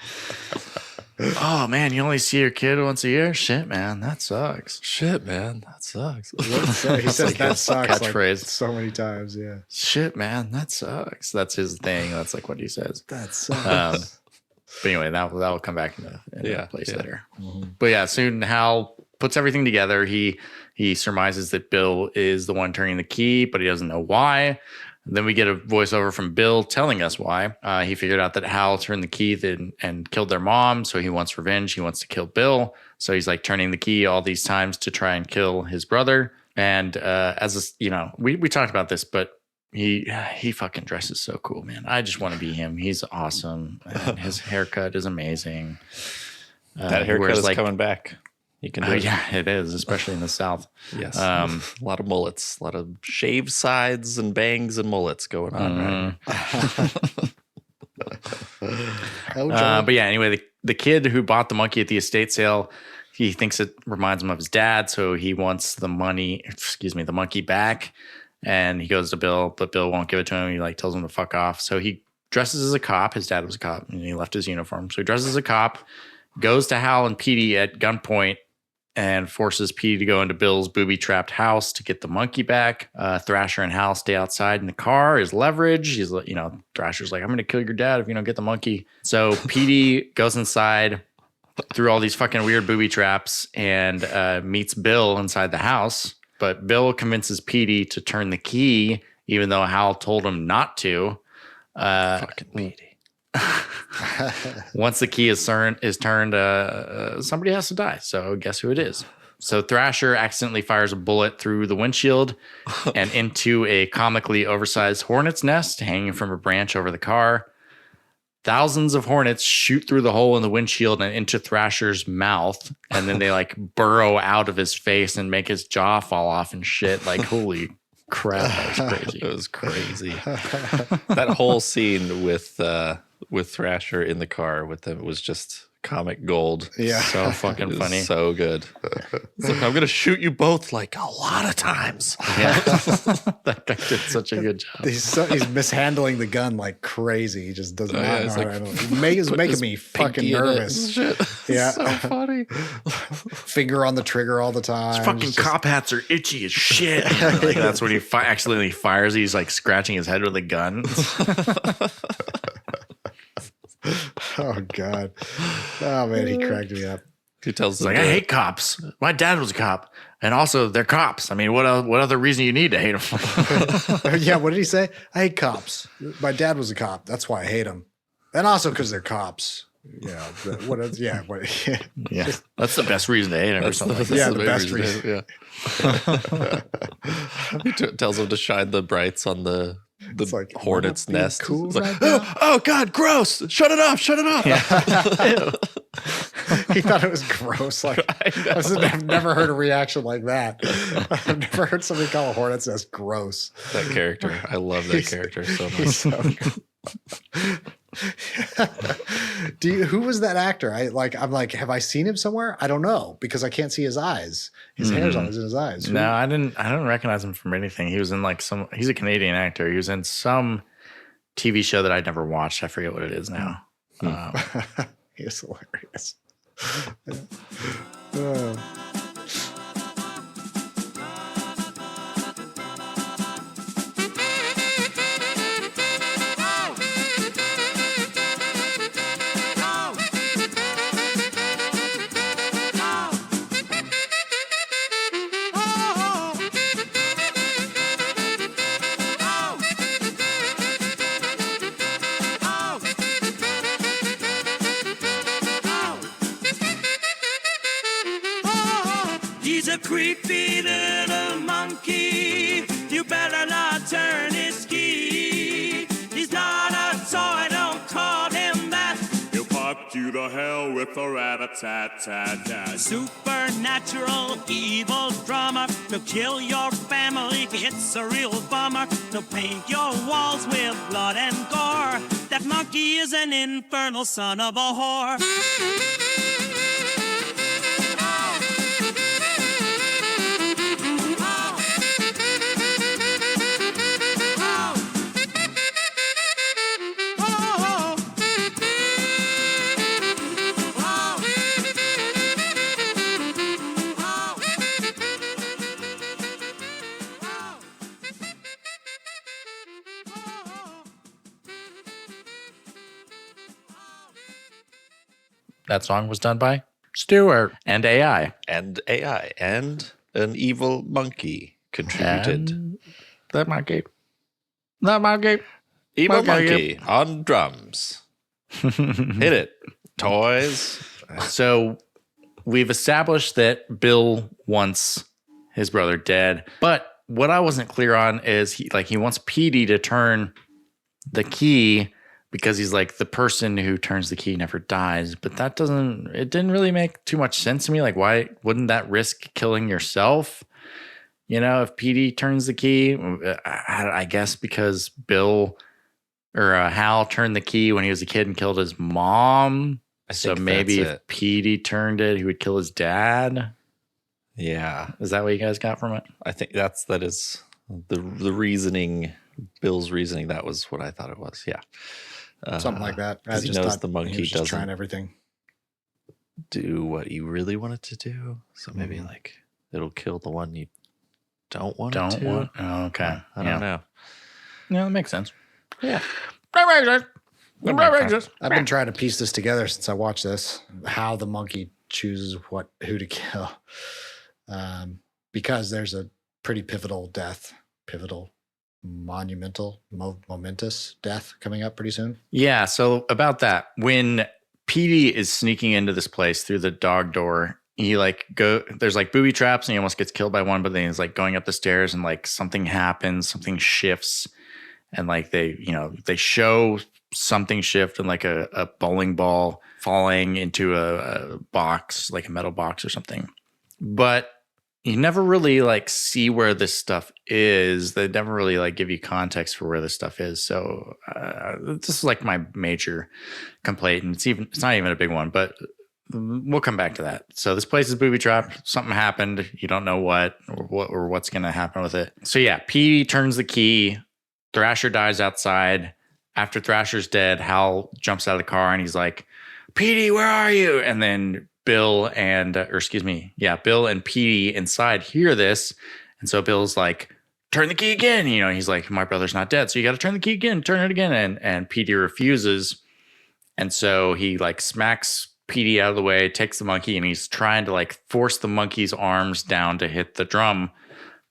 oh man, you only see your kid once a year? Shit, man, that sucks. Shit, man, that sucks. He says like that his sucks catchphrase. like so many times. Yeah, Shit, man, that sucks. That's his thing. That's like what he says. that sucks. But anyway, that will come back into place later. Mm-hmm. But yeah, soon Hal puts everything together. He surmises that Bill is the one turning the key, but he doesn't know why. And then we get a voiceover from Bill telling us why. He figured out that Hal turned the key and killed their mom, so he wants revenge. He wants to kill Bill. So he's like turning the key all these times to try and kill his brother. And we talked about this, but he fucking dresses so cool, man. I just want to be him. He's awesome. And his haircut is amazing. That haircut is coming back. You can do it. Yeah, it is, especially in the South. Yes. A lot of mullets, a lot of shaved sides and bangs and mullets going on. Right? But yeah, anyway, the kid who bought the monkey at the estate sale, he thinks it reminds him of his dad, so he wants the monkey back. And he goes to Bill, but Bill won't give it to him. He like tells him to fuck off. So he dresses as a cop. His dad was a cop, and he left his uniform. So he dresses as a cop, goes to Hal and Petey at gunpoint, and forces Petey to go into Bill's booby-trapped house to get the monkey back. Thrasher and Hal stay outside in the car as leverage. He's, Thrasher's like, I'm going to kill your dad if you don't get the monkey. So Petey goes inside through all these fucking weird booby traps and meets Bill inside the house. But Bill convinces Petey to turn the key, even though Hal told him not to. Fucking Petey. Once the key is turned, somebody has to die. So guess who it is? So Thrasher accidentally fires a bullet through the windshield and into a comically oversized hornet's nest hanging from a branch over the car. Thousands of hornets shoot through the hole in the windshield and into Thrasher's mouth. And then they like burrow out of his face and make his jaw fall off and shit. Like, holy crap. That was crazy. It was crazy. That whole scene with Thrasher in the car with them was just comic gold. Yeah. So fucking funny. So good. It's like, I'm going to shoot you both like a lot of times. Yeah. That guy did such a good job. He's mishandling the gun like crazy. He just does not know how to handle it. He's making me fucking pinky in it nervous. Shit. Yeah. So funny. Finger on the trigger all the time. His fucking cop hats are itchy as shit. Like, that's when he accidentally fires. He's like scratching his head with a gun. Oh God. Oh man, he cracked me up. He tells He's like, I hate cops. My dad was a cop. And also they're cops. I mean, what other reason you need to hate them? Yeah, what did he say? I hate cops. My dad was a cop. That's why I hate him. And also because they're cops. Yeah. Yeah. That's the best reason to hate him or something like that. Yeah, the best reason. Yeah. He tells him to shine the brights on the like, hornet's nest. Cool It's like, right oh God, gross! Shut it off! Shut it off! He thought it was gross. Like I've never heard a reaction like that. I've never heard somebody call a hornet's nest gross. That character, I love that character so much. He's so good. Who was that actor? I'm like, have I seen him somewhere? I don't know because I can't see his eyes. His hair's always in his eyes. No, I don't recognize him from anything. He was in like he's a Canadian actor. He was in some TV show that I'd never watched. I forget what it is now. He's hilarious. He's a creepy little monkey. You better not turn his key. He's not a toy, don't call him that. He'll pop you to hell with a rat-a-tat-tat-tat. Supernatural evil drama. He'll kill your family, it's a real bummer. He'll paint your walls with blood and gore. That monkey is an infernal son of a whore. That song was done by Stewart and AI. And AI and an evil monkey contributed. And that monkey. Evil monkey. monkey on drums. Hit it, toys. So we've established that Bill wants his brother dead. But what I wasn't clear on is he wants Petey to turn the key because he's like, the person who turns the key never dies. But it didn't really make too much sense to me. Like, why wouldn't that risk killing yourself? You know, if Petey turns the key, I guess because Bill or Hal turned the key when he was a kid and killed his mom. So maybe if Petey turned it, he would kill his dad. Yeah. Is that what you guys got from it? I think that is the reasoning, Bill's reasoning. That was what I thought it was. Yeah. Something like that. I he just knows thought the monkey he was just doesn't trying everything. do what you really want it to do. So maybe like it'll kill the one you don't want it to. Oh, okay. I don't know. Yeah, that makes sense. Yeah. I've been trying to piece this together since I watched this, how the monkey chooses who to kill. Because there's a pretty momentous death coming up pretty soon. Yeah, so about that, when Petey is sneaking into this place through the dog door, he there's like booby traps and he almost gets killed by one, but then he's like going up the stairs and like something happens, something shifts, and like they show something shift and like a bowling ball falling into a box, like a metal box or something. But you never really like see where this stuff is. They never really like give you context for where this stuff is. So this is like my major complaint, and it's not even a big one, but we'll come back to that. So this place is booby trapped. Something happened. You don't know what or what's going to happen with it. So yeah, Petey turns the key. Thrasher dies outside. After Thrasher's dead, Hal jumps out of the car and he's like, "Petey, where are you?" And then Bill and Petey inside hear this. And so Bill's like, "Turn the key again." You know, he's like, "My brother's not dead, so you got to turn the key again, turn it again." And Petey refuses. And so he like smacks Petey out of the way, takes the monkey, and he's trying to like force the monkey's arms down to hit the drum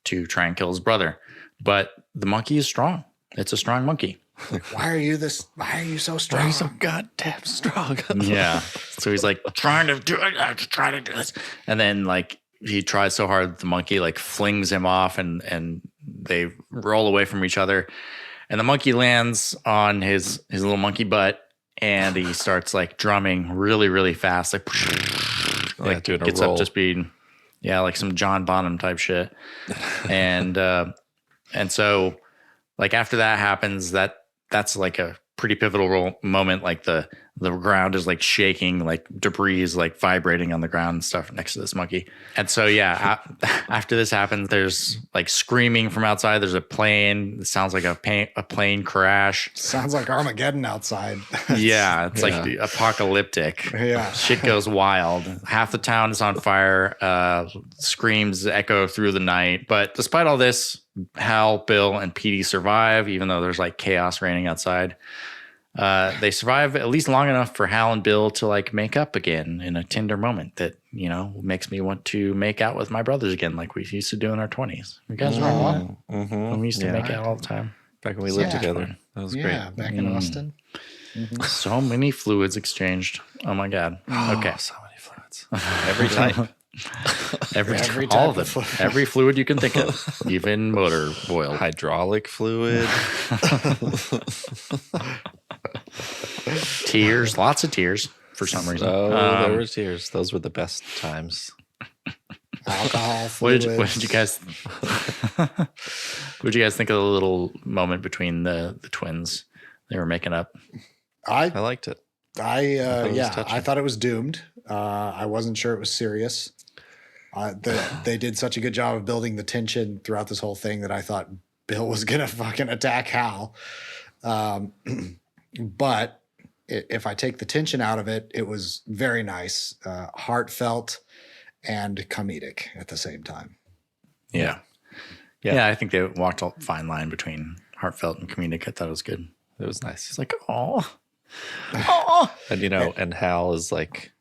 to try and kill his brother. But the monkey is strong. It's a strong monkey. Like, why are you so strong? Why are you so goddamn strong? Yeah. So he's like trying to do this. And then like he tries so hard that the monkey like flings him off and they roll away from each other. And the monkey lands on his little monkey butt and he starts like drumming really, really fast. Like doing a gets roll up to speed. Yeah, like some John Bonham type shit. And so like after that happens, that's like a pretty pivotal moment. Like the ground is like shaking, like debris is like vibrating on the ground and stuff next to this monkey. And so, yeah, after this happens, there's like screaming from outside. There's a plane. It sounds like a plane crash. Sounds like Armageddon outside. Yeah, it's like the apocalyptic. Yeah. Shit goes wild. Half the town is on fire. Screams echo through the night. But despite all this, Hal, Bill, and Petey survive, even though there's like chaos reigning outside. They survive at least long enough for Hal and Bill to like make up again in a tender moment that, you know, makes me want to make out with my brothers again like we used to do in our 20s. You guys remember that? We used to make out all the time. Back when we lived together. That was great. Back in Austin. So many fluids exchanged. Oh my God. Okay. So many fluids. Every type. Every type all of of them. fluid. Every fluid you can think of. Even motor oil. Hydraulic fluid. Tears. Lots of tears for some reason. Oh, there were tears. Those were the best times. Alcohol, What fluids. did you guys what did you guys think of the little moment between the twins? They were making up. I liked it. I thought it was doomed. I wasn't sure it was serious. They did such a good job of building the tension throughout this whole thing that I thought Bill was gonna fucking attack Hal. But if I take the tension out of it, it was very nice, heartfelt, and comedic at the same time. Yeah. Yeah, I think they walked a fine line between heartfelt and comedic. I thought it was good. It was nice. It's like, oh. And, you know, and Hal is like,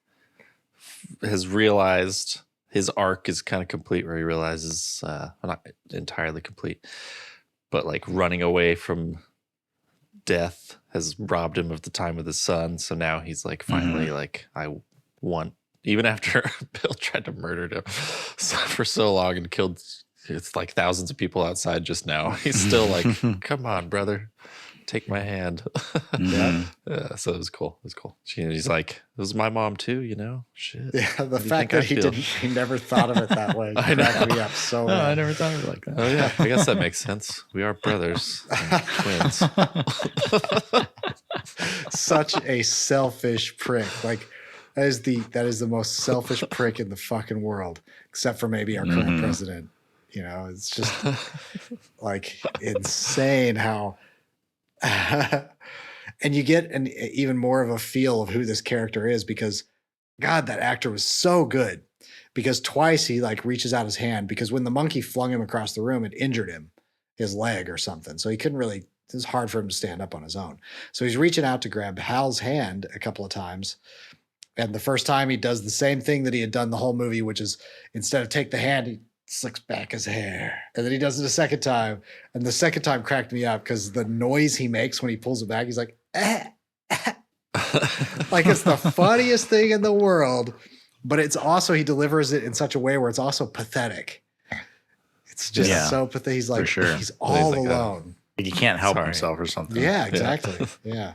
has realized his arc is kind of complete where he realizes, well, not entirely complete, but like running away from death has robbed him of the time with his son. So now he's like, finally, like, I want, even after Bill tried to murder him for so long and killed, it's like thousands of people outside just now. He's still like, come on, brother. Take my hand. Yeah, so it was cool. It was cool. He's like, it was my mom too, you know? Shit. Yeah, the fact that he never thought of it that way cracked me up so No, well. I never thought of it like that. Oh yeah, I guess that makes sense. We are brothers, and twins. Such a selfish prick. Like that is the most selfish prick in the fucking world, except for maybe our current president. You know, it's just like insane how and you get an even more of a feel of who this character is because God, that actor was so good because twice he like reaches out his hand because when the monkey flung him across the room, it injured him, his leg or something. So he couldn't really, it was hard for him to stand up on his own. So he's reaching out to grab Hal's hand a couple of times. And the first time he does the same thing that he had done the whole movie, which is instead of take the hand, he slicks back his hair. And then he does it a second time. And the second time cracked me up because the noise he makes when he pulls it back, he's like, like it's the funniest thing in the world. But it's also, he delivers it in such a way where it's also pathetic. It's just so pathetic. He's like, he's all alone. He can't help himself or something. Yeah, exactly. Yeah.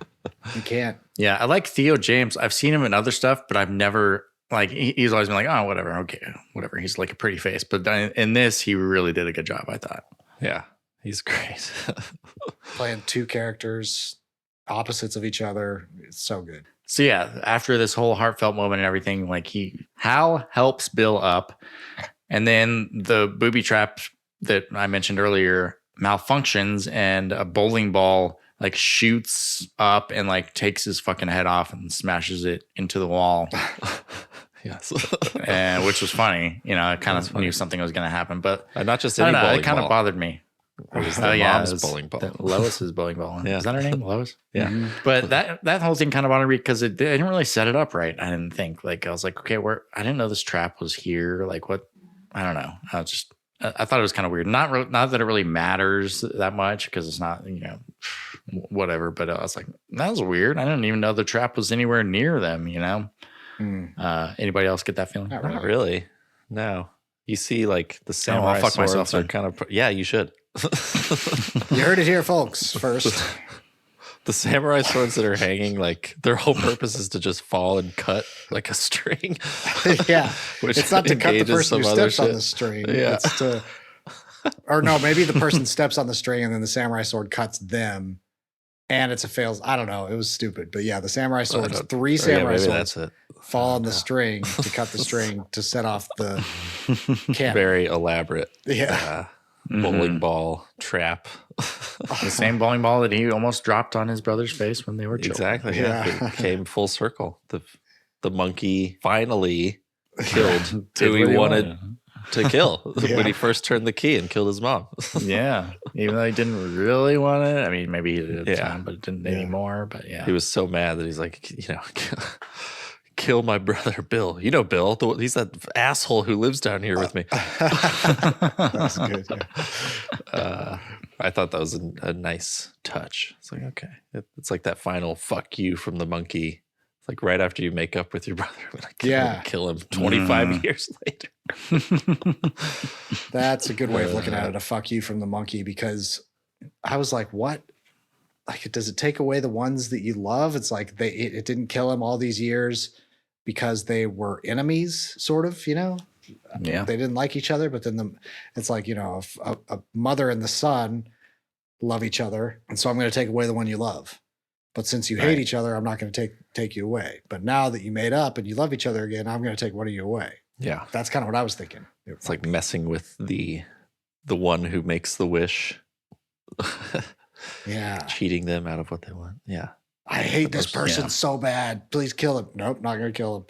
He can't. Yeah, I like Theo James. I've seen him in other stuff, but I've never, like, he's always been like, oh, whatever. Okay, whatever. He's like a pretty face. But in this, he really did a good job, I thought. Yeah, he's great. Playing two characters, opposites of each other. It's so good. So yeah, after this whole heartfelt moment and everything, like Hal helps Bill up. And then the booby trap that I mentioned earlier malfunctions and a bowling ball like shoots up and like takes his fucking head off and smashes it into the wall. Yes. And which was funny. You know, I kind of knew something was going to happen, but not just I any don't know, bowling it kind ball. of bothered me. It was the mom's bowling ball. Lois's bowling ball. Yeah. Is that her name? Lois? Yeah. Mm-hmm. But that whole thing kind of bothered me because they didn't really set it up right. I didn't think. Like I was like, okay, I didn't know this trap was here. Like what? I don't know. I thought it was kind of weird. Not that it really matters that much because it's not, you know, whatever. But I was like, that was weird. I didn't even know the trap was anywhere near them, you know? Anybody else get that feeling? Not really. No. You see like the samurai fuck swords myself are then. kind of, yeah, you should. You heard it here, folks, first. The samurai swords that are hanging, like their whole purpose is to just fall and cut like a string. Yeah. Which It's not to cut the engages person who some other steps on shit. the string. Yeah. It's to, or no, maybe the person steps on the string and then the samurai sword cuts them and it's a fails. I don't know. It was stupid, but yeah, the samurai swords, don't- 3 Yeah, samurai maybe swords that's it. fall on the string to cut the string to set off the cannon. Very elaborate Yeah. bowling ball trap. The same bowling ball that he almost dropped on his brother's face when they were children. Exactly. Yeah. Yeah. It came full circle. The monkey finally killed Did who he what he wanted to kill Yeah. when he first turned the key and killed his mom. Yeah. Even though he didn't really want it. I mean, maybe he did at the Yeah. time, but didn't anymore. But yeah. He was so mad that he's like, kill my brother Bill. You know Bill. He's that asshole who lives down here with me. That's good. Yeah. I thought that was a nice touch. It's like, okay. It's like that final fuck you from the monkey. It's like right after you make up with your brother. Yeah. Kill him 25 years later. That's a good way of looking at it. A fuck you from the monkey, because I was like, what? Like, does it take away the ones that you love? It's like it didn't kill him all these years because they were enemies, sort of, Yeah. They didn't like each other, but then it's like, a mother and the son love each other. And so I'm going to take away the one you love. But since you hate each other, I'm not going to take you away. But now that you made up and you love each other again, I'm going to take one of you away. Yeah. That's kind of what I was thinking. It's like messing with the one who makes the wish. Yeah. Cheating them out of what they want. Yeah. I hate this person yeah. so bad. Please kill him. Nope, not going to kill him.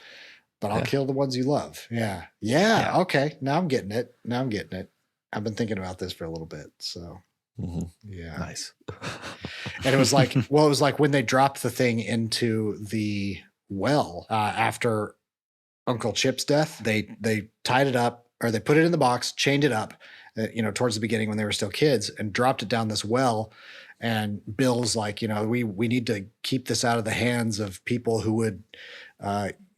But I'll kill the ones you love. Yeah. Yeah. Okay. Now I'm getting it. I've been thinking about this for a little bit. So, yeah. Nice. And it was like, it was like when they dropped the thing into the well after Uncle Chip's death, they tied it up, or they put it in the box, chained it up, towards the beginning when they were still kids, and dropped it down this well. And Bill's like, we need to keep this out of the hands of people who would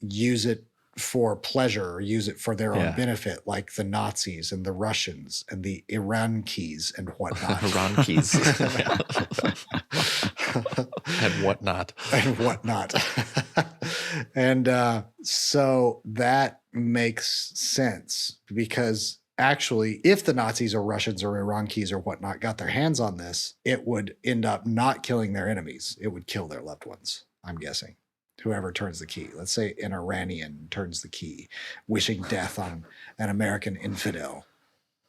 use it for pleasure or use it for their own benefit, like the Nazis and the Russians and the Irankis and whatnot. Ronkeys. And whatnot. And whatnot. And so that makes sense, because actually, if the Nazis or Russians or Irankis or whatnot got their hands on this, it would end up not killing their enemies. It would kill their loved ones, I'm guessing. Whoever turns the key. Let's say an Iranian turns the key, wishing death on an American infidel.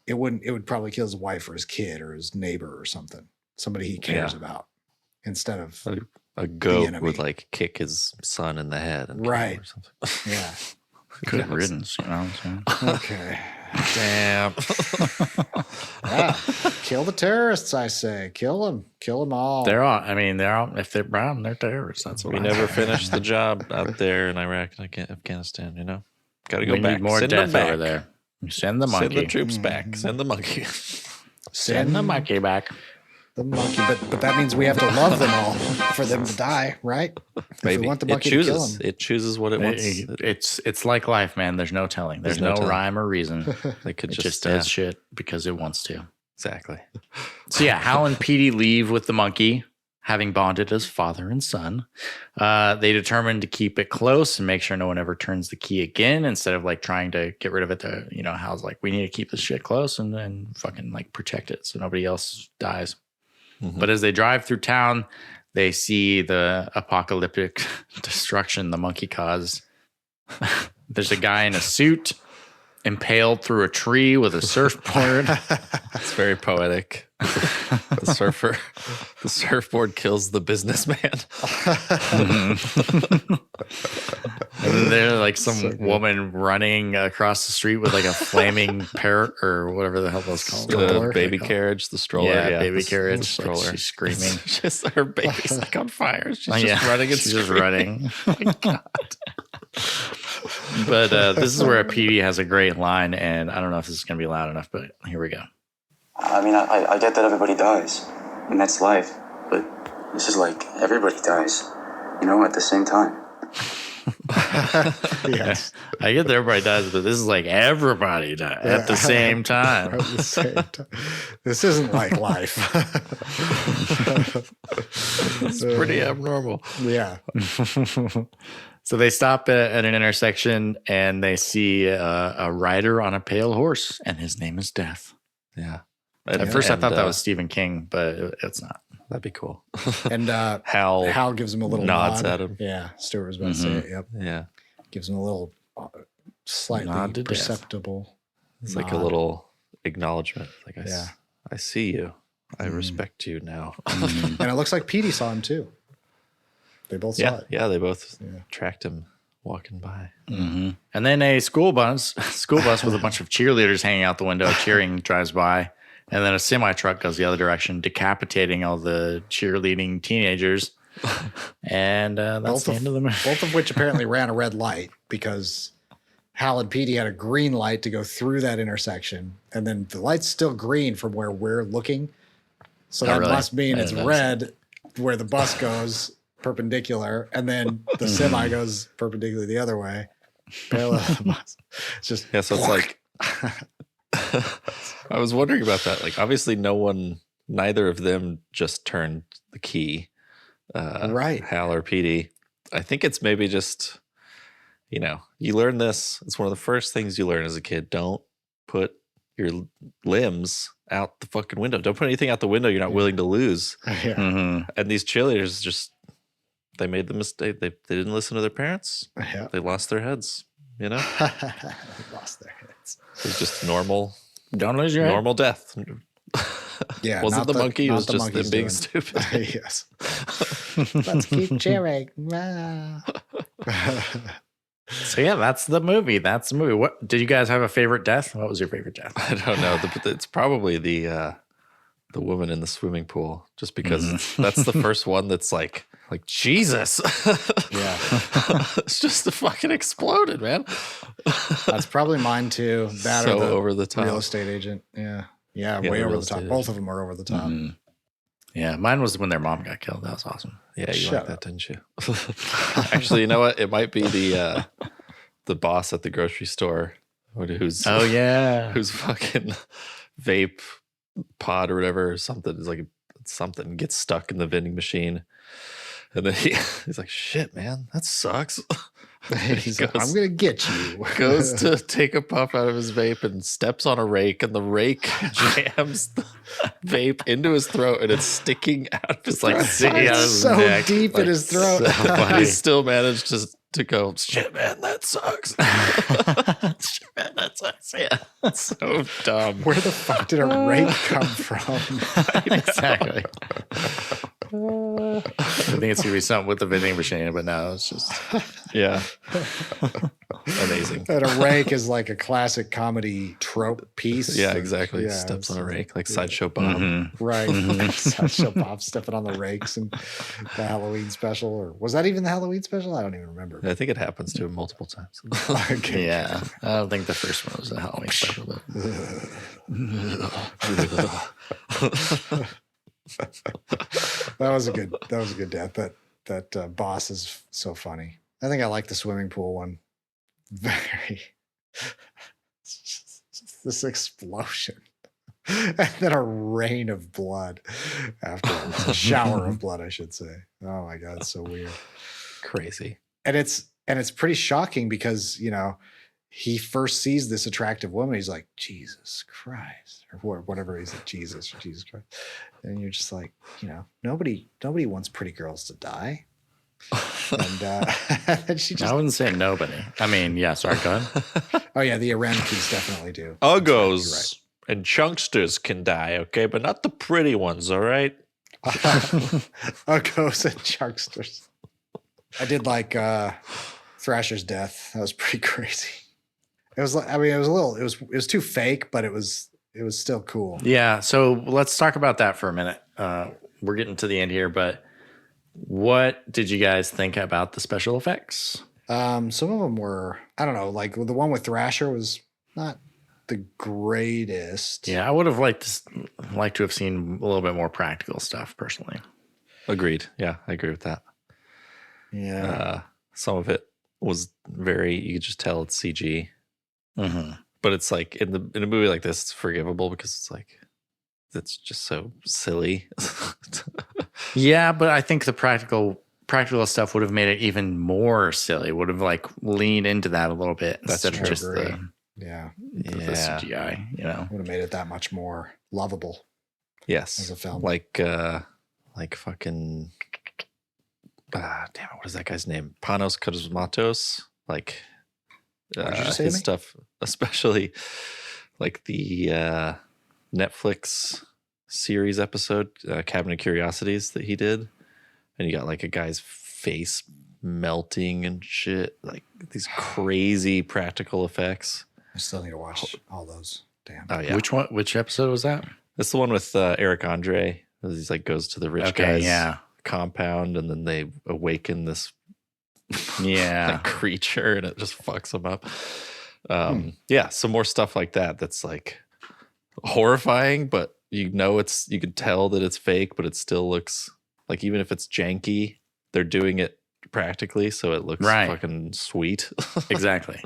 It would probably kill his wife or his kid or his neighbor or something. Somebody he cares about, instead of a goat enemy. would like kick his son in the head and kill him or something. Yeah. Good riddance, you know what I'm saying? Okay. Damn. Yeah. Kill the terrorists, I say. Kill them all. They're all, if they're brown, they're terrorists. That's what We I never think. finished the job out there in Iraq and Afghanistan, Got to go We back. need more Send death them back. over there. Send the monkey. Send the troops back. Send the monkey. Send the monkey back. the monkey, but that means we have to love them all for them to die, right? If Maybe we want the it monkey to kill chooses. them. It chooses what it wants. It's like life, man. There's no telling. There's no no telling. rhyme or reason. They could It just, just does shit because it wants to. exactly. So yeah, Hal and Petey leave with the monkey, having bonded as father and son. They determined to keep it close and make sure no one ever turns the key again, instead of like trying to get rid of it. Hal's like, we need to keep this shit close and fucking like protect it so nobody else dies. Mm-hmm. But as they drive through town, they see the apocalyptic destruction the monkey caused. There's a guy in a suit impaled through a tree with a surfboard. It's very poetic. The surfboard kills the businessman. And then there's like some woman running across the street with like a flaming parrot or whatever the hell that's called. The baby carriage, the stroller. Yeah, baby the carriage. stroller. Like she's screaming. It's just her baby's like on fire. She's just Yeah, running and she's just screaming. running. Oh my God. But this is where Petey has a great line, and I don't know if this is going to be loud enough, but here we go. I mean, I get that everybody dies, and that's life, but this is like everybody dies, at the same time. Yes. I get that everybody dies, but this is like everybody dies at the same time. At the same time. This isn't like life. It's pretty abnormal. Yeah. So they stop at an intersection and they see a rider on a pale horse, and his name is Death. Yeah. At first, I thought that was Stephen King, but it's not. that'd be cool. And Hal gives him a little nods nod at him. Yeah, Stuart was about to say it. Yep. Yeah. Gives him a little slightly Nod to death. perceptible. It's like a little acknowledgement. Like, I see you. I respect you now. And it looks like Petey saw him too. They both saw it. Yeah, they both tracked him walking by. And then a school bus with a bunch of cheerleaders hanging out the window, cheering, drives by. And then a semi truck goes the other direction, decapitating all the cheerleading teenagers. And that's the end of the movie. Both of which apparently ran a red light because Hal and Petey had a green light to go through that intersection. And then the light's still green from where we're looking. So that must mean it's red where the bus goes perpendicular, and then the semi goes perpendicular the other way. Parallel to the bus. It's just so it's like I was wondering about that. Like, obviously neither of them just turned the key. Right. Hal or Petey. I think it's maybe just, you learn this. It's one of the first things you learn as a kid. Don't put your limbs out the fucking window. Don't put anything out the window you're not willing to lose. And these cheerleaders they made the mistake. They didn't listen to their parents. They lost their heads, They lost their heads. It was just normal. Don't lose your normal death. Yeah. Wasn't the monkey. It was just them being stupid. Yes. Let's keep cheering. So yeah, that's the movie. What did you guys have a favorite death? What was your favorite death? I don't know. It's probably the woman in the swimming pool, just because that's the first one that's like Jesus. Yeah. It's just fucking exploded, man. That's probably mine too. That So or the over the top. real estate agent. Yeah. Yeah, Yeah, way the over real the top. estate Both of them are over the top. Yeah, mine was when their mom got killed. That was awesome. Yeah, you Shut like that, didn't you? Actually, you know what? It might be the boss at the grocery store who's who's fucking vape pod or whatever, or something. It's like something gets stuck in the vending machine. And then he's like, shit, man, that sucks. He's like, I'm going to get you. Goes to take a puff out of his vape and steps on a rake, and the rake jams the vape into his throat, and it's sticking out of his like sticking out of his so neck. deep in his throat. He still managed to go, shit, man, that sucks. Shit, man, that sucks. Yeah, So dumb. Where the fuck did a rake come from? exactly. I think it's gonna be something with the vending machine, but no, it's just Yeah. Amazing. And a rake is like a classic comedy trope piece. Yeah, exactly. Yeah, Steps on a rake, like Sideshow Bob. Right. Sideshow Bob stepping on the rakes and the Halloween special. Or was that even the Halloween special? I don't even remember. I think it happens to him multiple times. Okay. yeah. I don't think the first one was a Halloween special. That was a good death. That boss is so funny. I think I like the swimming pool one. Very. Just this explosion. And then a rain of blood afterwards. A shower of blood, I should say. Oh my God, it's so weird. Crazy. And it's pretty shocking because, he first sees this attractive woman. He's like, Jesus Christ, or whatever. He's like, Jesus Christ. And you're just like, nobody wants pretty girls to die. And she just, I wouldn't say nobody. I mean, yeah, sorry, go ahead. oh yeah, the Arankis definitely do. Uggos and chunksters can die, okay? But not the pretty ones, all right? Uggos and chunksters. I did like Thrasher's death. That was pretty crazy. It was like, it was too fake, but it was still cool. Yeah, so let's talk about that for a minute. We're getting to the end here, but what did you guys think about the special effects? Some of them were, I don't know, like the one with Thrasher was not the greatest. Yeah, I would have liked to have seen a little bit more practical stuff personally. Agreed. Yeah, I agree with that. Yeah. Some of it was you could just tell it's CG. Mm-hmm. But it's like in a movie like this, it's forgivable because it's like it's just so silly. Yeah, but I think the practical stuff would have made it even more silly. Would have like leaned into that a little bit instead of just the CGI. Would have made it that much more lovable. Yes, as a film. Like like fucking damn it, what is that guy's name? Panos Cosmatos. Like What did you say to his me? stuff, especially like the Netflix series episode, Cabinet of Curiosities that he did. And you got like a guy's face melting and shit, like these crazy practical effects. I still need to watch all those. Damn. Oh yeah, Which one? Which episode was that? that's the one with Eric Andre. He's like goes to the rich Okay, guy's yeah. compound, and then they awaken this Yeah. like creature, and it just fucks them up. Yeah, some more stuff like that. That's like horrifying, but you can tell that it's fake, but it still looks like, even if it's janky, they're doing it practically, so it looks Right. fucking sweet. Exactly.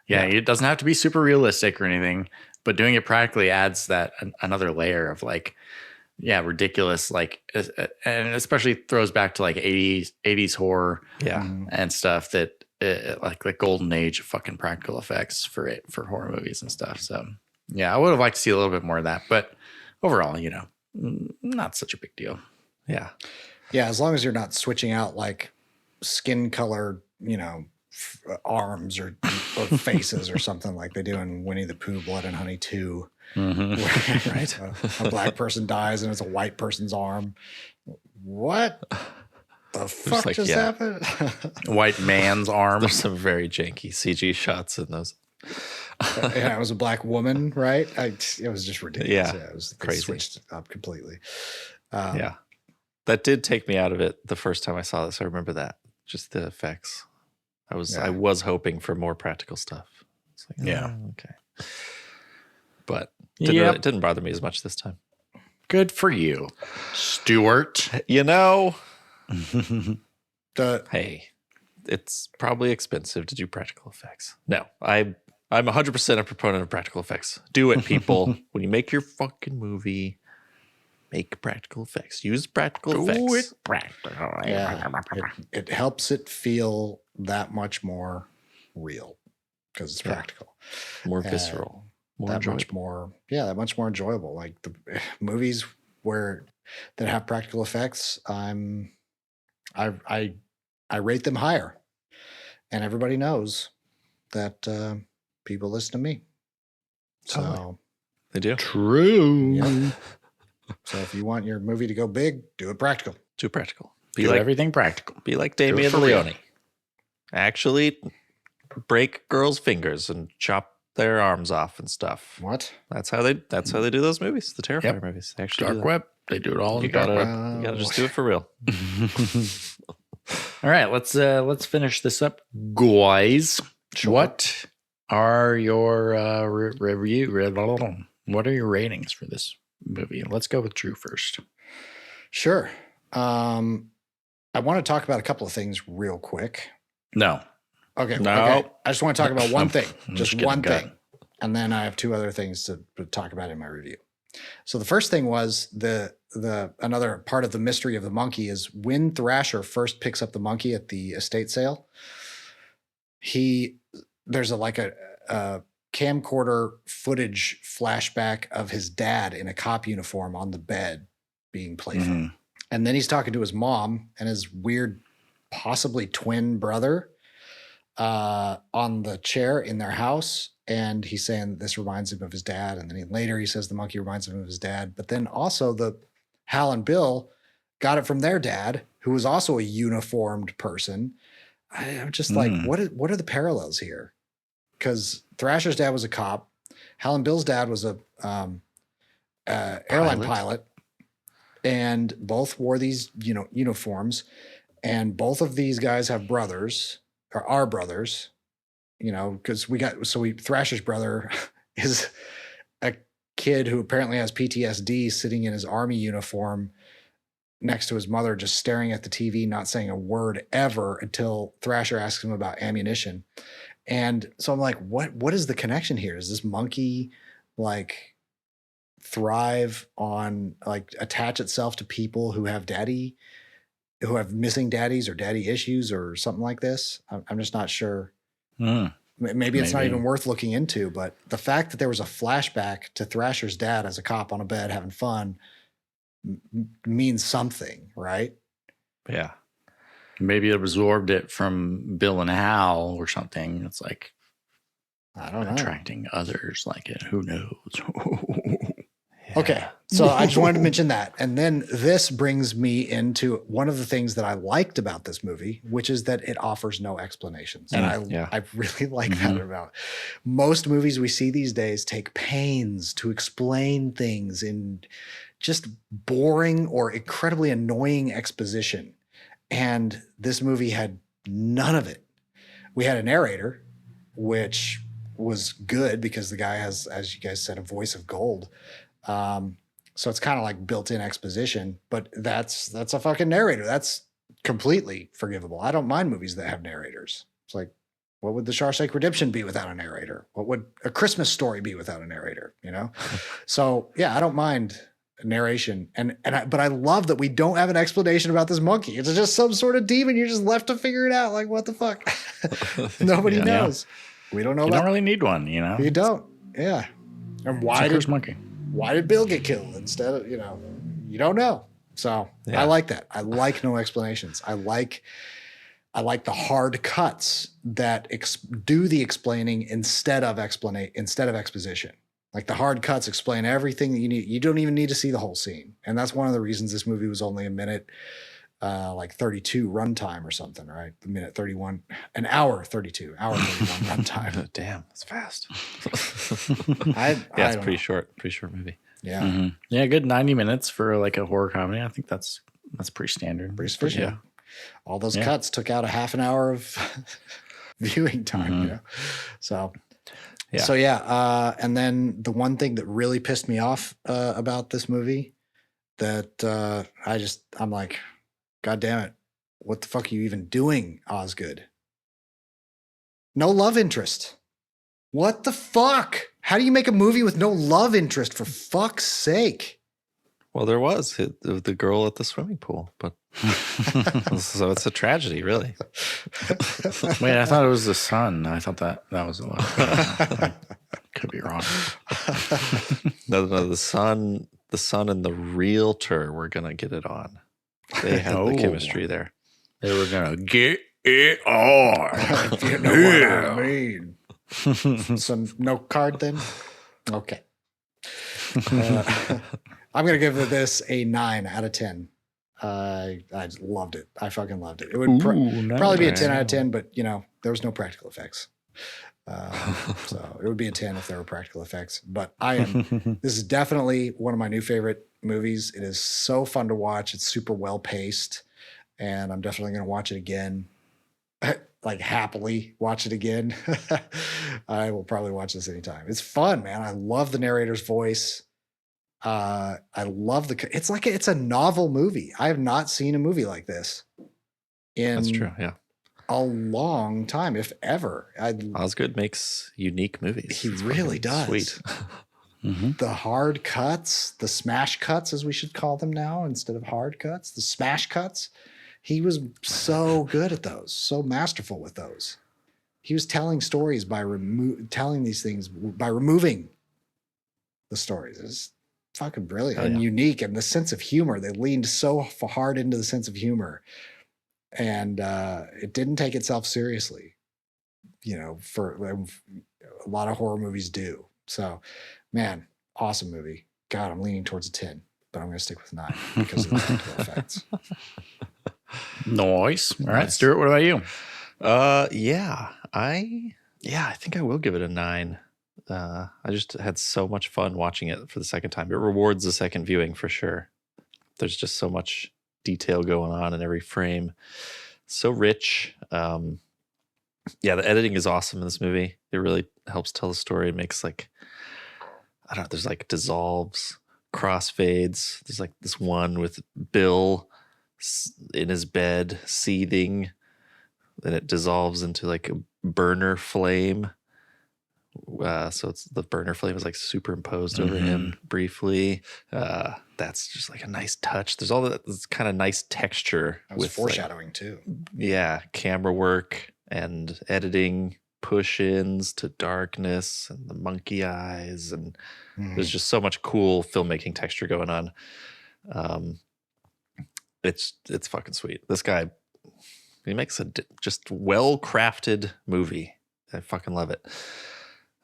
Yeah, it doesn't have to be super realistic or anything, but doing it practically adds that another layer of like, yeah, ridiculous, like, and especially throws back to like 80s horror Yeah, and stuff that like the golden age of fucking practical effects for horror movies and stuff. So yeah, I would have liked to see a little bit more of that, but overall, not such a big deal. yeah. Yeah, as long as you're not switching out like skin color, arms or faces or something like they do in Winnie the Pooh, Blood and Honey 2. Mm-hmm. Where, right? A black person dies and it's a white person's arm. What the fuck like, just yeah. happened? White man's arm. There's some very janky CG shots in those. Yeah, it was a black woman, right? It was just ridiculous. Yeah, It was crazy. They switched it up completely. Yeah, that did take me out of it the first time I saw this. I remember that, just the effects. I was hoping for more practical stuff. It's like, Yeah. okay, but Yep. it didn't bother me as much this time. Good for you, Stuart. Hey, it's probably expensive to do practical effects. No, I'm 100% a proponent of practical effects. Do it, people. When you make your fucking movie, make practical effects. Use practical effects. Yeah, it helps it feel that much more real because it's Yeah. practical. More visceral. More that enjoyable. much more enjoyable. Like the movies that have practical effects, I rate them higher, and everybody knows that people listen to me. So, Totally. They do. True. yeah. So if you want your movie to go big, do it practical. Too practical. Do everything practical. Be like Do it Damien for real. Leone. Actually, break girls' fingers and chop their arms off and stuff. What? That's how they do those movies. The Terrifier Yep. movies. They actually do Dark that. web. They do it all in You the dark gotta, web. you gotta just do it for real. All right, let's finish this up, guys. What are your review? What are your ratings for this movie? Let's go with Drew first. Sure. I want to talk about a couple of things real quick. No. Okay. No. Okay. I just want to talk about one thing, I'm just just one kidding. thing. And then I have two other things to talk about in my review. So the first thing was the another part of the mystery of the monkey is when Thrasher first picks up the monkey at the estate sale, there's a camcorder footage flashback of his dad in a cop uniform on the bed being playful. Mhm. And then he's talking to his mom and his weird, possibly twin brother on the chair in their house. And he's saying this reminds him of his dad. And then later he says the monkey reminds him of his dad. But then also Hal and Bill got it from their dad, who was also a uniformed person. I'm just like, what are the parallels here? Because Thrasher's dad was a cop. Hal and Bill's dad was a airline pilot. And both wore these, uniforms. And both of these guys have brothers, or are brothers, because Thrasher's brother is a kid who apparently has PTSD sitting in his army uniform next to his mother, just staring at the TV, not saying a word ever until Thrasher asks him about ammunition. And so I'm like, what is the connection here? Does this monkey thrive on attach itself to people who have missing daddies or daddy issues or something like this? I'm just not sure. Maybe it's not even worth looking into, but the fact that there was a flashback to Thrasher's dad as a cop on a bed having fun means something, right? Yeah. Maybe it absorbed it from Bill and Hal or something. It's like I don't know. attracting others like it. Who knows? Okay, so I just wanted to mention that. And then this brings me into one of the things that I liked about this movie, which is that it offers no explanations. And I really like that about most movies we see these days take pains to explain things in just boring or incredibly annoying exposition. And this movie had none of it. We had a narrator, which was good because the guy has, as you guys said, a voice of gold. So it's kind of like built-in exposition, but that's a fucking narrator. That's completely forgivable. I don't mind movies that have narrators. It's like, what would The Shawshank Redemption be without a narrator? What would A Christmas Story be without a narrator? You know? So yeah, I don't mind narration. But I love that we don't have an explanation about this monkey. It's just some sort of demon. You're just left to figure it out. Like, what the fuck? Nobody knows. We don't know. You don't really need one, you know? You don't. Yeah. And why did Bill get killed instead of, you don't know. So I like that. I like no explanations. I like the hard cuts that do the explaining instead of exposition. Like the hard cuts explain everything that you need. You don't even need to see the whole scene. And that's one of the reasons this movie was only a minute, 32 runtime or something, right? A minute 31, an hour 32, hour 31 runtime. Damn, that's fast. It's pretty short movie. Yeah. Mm-hmm. Yeah, good 90 minutes for like a horror comedy. I think that's pretty standard. Pretty efficient. Yeah. All those cuts took out a half an hour of viewing time, So and then the one thing that really pissed me off about this movie that I'm like, God damn it, what the fuck are you even doing, Osgood? No love interest. What the fuck? How do you make a movie with no love interest, for fuck's sake? Well, there was the girl at the swimming pool, but so it's a tragedy, really. Wait, I thought it was the son. I thought that was a lot. I could be wrong. No, the son and the realtor were gonna get it on. They had the chemistry there. They were gonna get it on. You know what I mean. So no card then? Okay. I'm going to give this a 9 out of 10. I just loved it. I fucking loved it. It would probably be a 10 out of 10, but there was no practical effects. So it would be a 10 if there were practical effects. But this is definitely one of my new favorite movies. It is so fun to watch. It's super well paced, and I'm definitely going to watch it again. Like happily watch it again. I will probably watch this anytime. It's fun, man. I love the narrator's voice. I love it's a novel movie. I have not seen a movie like this That's true. Yeah. a long time, if ever. Osgood makes unique movies. He really does. Sweet. The hard cuts, the smash cuts, as we should call them now, instead of hard cuts, the smash cuts. He was so good at those, so masterful with those. He was telling stories by telling these things by removing the stories. It's fucking brilliant and unique. And the sense of humor, they leaned so hard into the sense of humor, and it didn't take itself seriously. For a lot of horror movies do. So, man, awesome movie. God, I'm leaning towards a 10, but I'm going to stick with 9 because of the practical effects. Nice. All right, Stuart, what about you? I think I will give it a 9. I just had so much fun watching it for the second time. It rewards the second viewing for sure. There's just so much detail going on in every frame. So rich. The editing is awesome in this movie. It really helps tell the story. It makes there's dissolves, crossfades. There's this one with Bill in his bed seething, then it dissolves into a burner flame. So it's the burner flame is superimposed over him briefly. That's just a nice touch. There's all this kind of nice texture with foreshadowing too. Yeah, camera work and editing, push-ins to darkness and the monkey eyes, and there's just so much cool filmmaking texture going on. It's fucking sweet. This guy, he makes a just well-crafted movie. I fucking love it.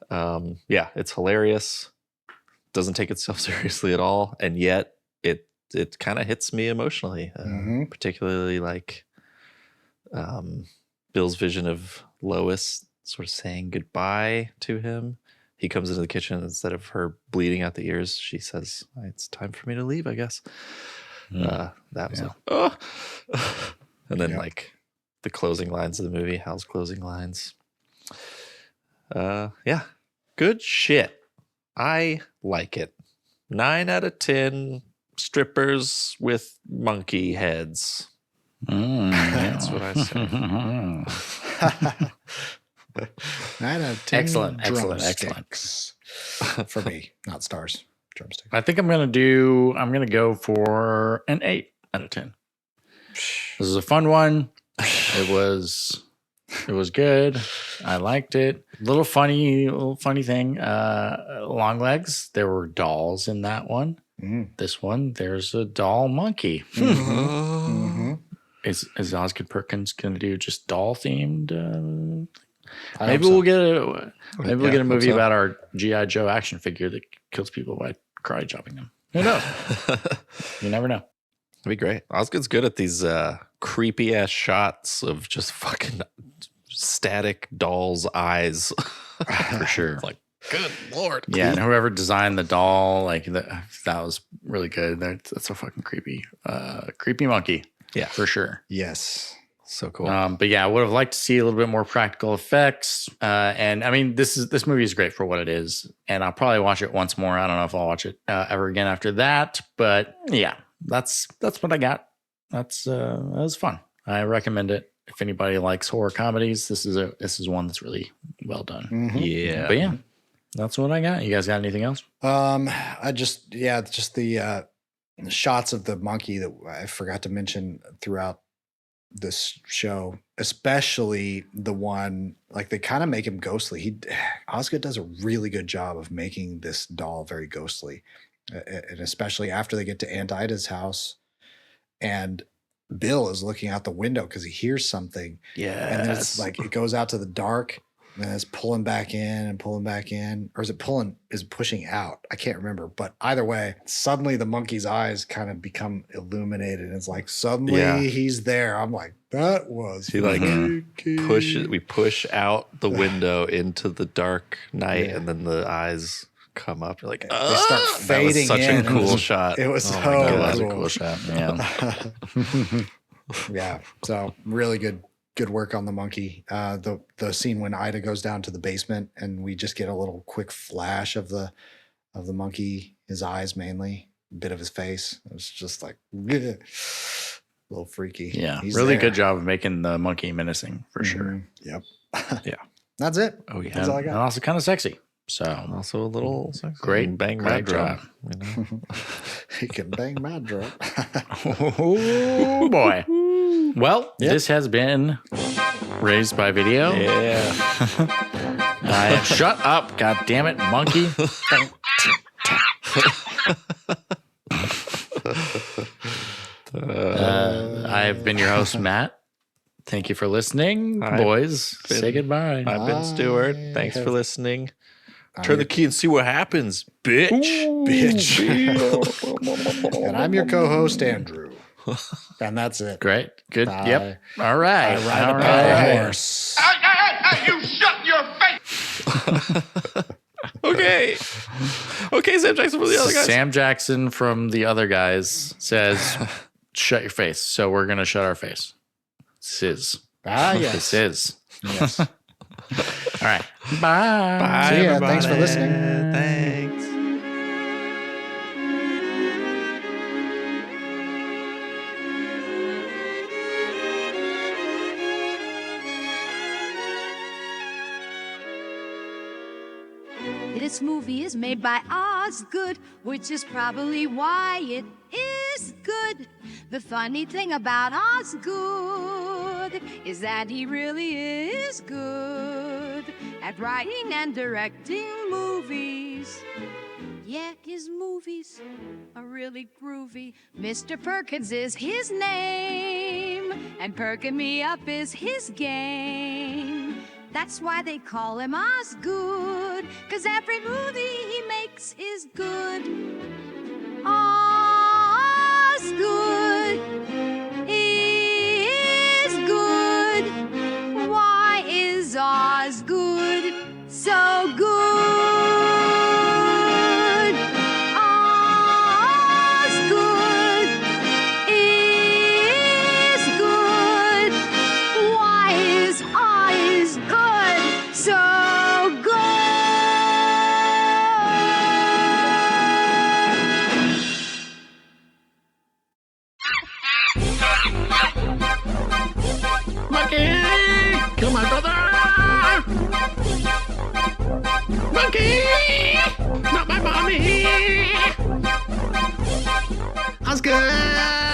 Yeah, it's hilarious. Doesn't take itself seriously at all, and yet it kind of hits me emotionally, particularly like Bill's vision of Lois sort of saying goodbye to him. He comes into the kitchen, instead of her bleeding out the ears, she says, "It's time for me to leave, I guess." That was like, oh. And then like the closing lines of the movie, Hal's closing lines. Yeah, good shit. I like it. 9 out of 10 strippers with monkey heads. That's what I say. 9 out of 10 Excellent. drumsticks. For me, not stars. Drumstick. I think I'm gonna go for an 8 out of 10. This is a fun one. It was good. I liked it. Little funny thing. Longlegs. There were dolls in that one. This one, there's a doll monkey. Is Osgood Perkins gonna do just doll themed? Maybe we'll get a movie about our G.I. Joe action figure that kills people by karate chopping them. Who knows? You never know. That'd be great. Osgood's good at these creepy ass shots of just fucking static dolls' eyes. For sure. It's like, good Lord. Yeah, and whoever designed the doll, like that was really good. That's a fucking creepy monkey. Yeah, for sure. Yes. So cool. But yeah, I would have liked to see a little bit more practical effects. And I mean, this movie is great for what it is, and I'll probably watch it once more. I don't know if I'll watch it ever again after that. But yeah, that's what I got. That was fun. I recommend it. If anybody likes horror comedies, this is one that's really well done. Yeah. But yeah, that's what I got. You guys got anything else? Just the shots of the monkey that I forgot to mention throughout this show, especially the one, like they kind of make him ghostly. Osgood does a really good job of making this doll very ghostly, and especially after they get to Aunt Ida's house and Bill is looking out the window because he hears something. Yeah, and then it's like it goes out to the dark and then it's pulling back in, or is it pushing out? I can't remember, but either way, suddenly the monkey's eyes kind of become illuminated. And it's like suddenly he's there. I'm like, that was we push out the window into the dark night, and then the eyes come up. You're like, they start fading. That was such in. a cool shot. It was so cool. cool. That was a cool shot. Yeah. Yeah. So really good work on the monkey. The scene when Ida goes down to the basement and we just get a little quick flash of the monkey, his eyes mainly, a bit of his face. It was just like a little freaky. Yeah. He's really there. good job of making the monkey menacing for sure. Yep. Yeah. That's it. Oh yeah. That's all I got. And also kind of sexy. So Also a little sexy. Great, Bang my great drum. job. You know? He can bang my drum. Oh boy. Well, this has been Raised by Video. Yeah. Shut up, god damn it, monkey. I've been your host, Matt. Thank you for listening, boys. Say goodbye. I've been Stuart. Thanks for listening. Turn the your- key and see what happens, bitch. Bitch. And I'm your co-host, Andrew. And that's it. Great. Good. Bye. Yep. All right. I ride All a right. horse. You shut your face! Okay, Sam Jackson for the other guys. Sam Jackson from The Other Guys says, shut your face. So we're going to shut our face. This Yes. is. Yes. All right. Bye. Bye, See ya. everybody. Thanks for listening. Thanks. This movie is made by Osgood, which is probably why it is good. The funny thing about Osgood is that he really is good at writing and directing movies. Yeah, his movies are really groovy. Mr. Perkins is his name, and perking me up is his game. That's why they call him Osgood, 'cause every movie he makes is good. Osgood is good. Why is Osgood so good? Osgood is good. Why is Osgood so good? Monkey! Kill my brother! Monkey! Not my mommy! Osgood!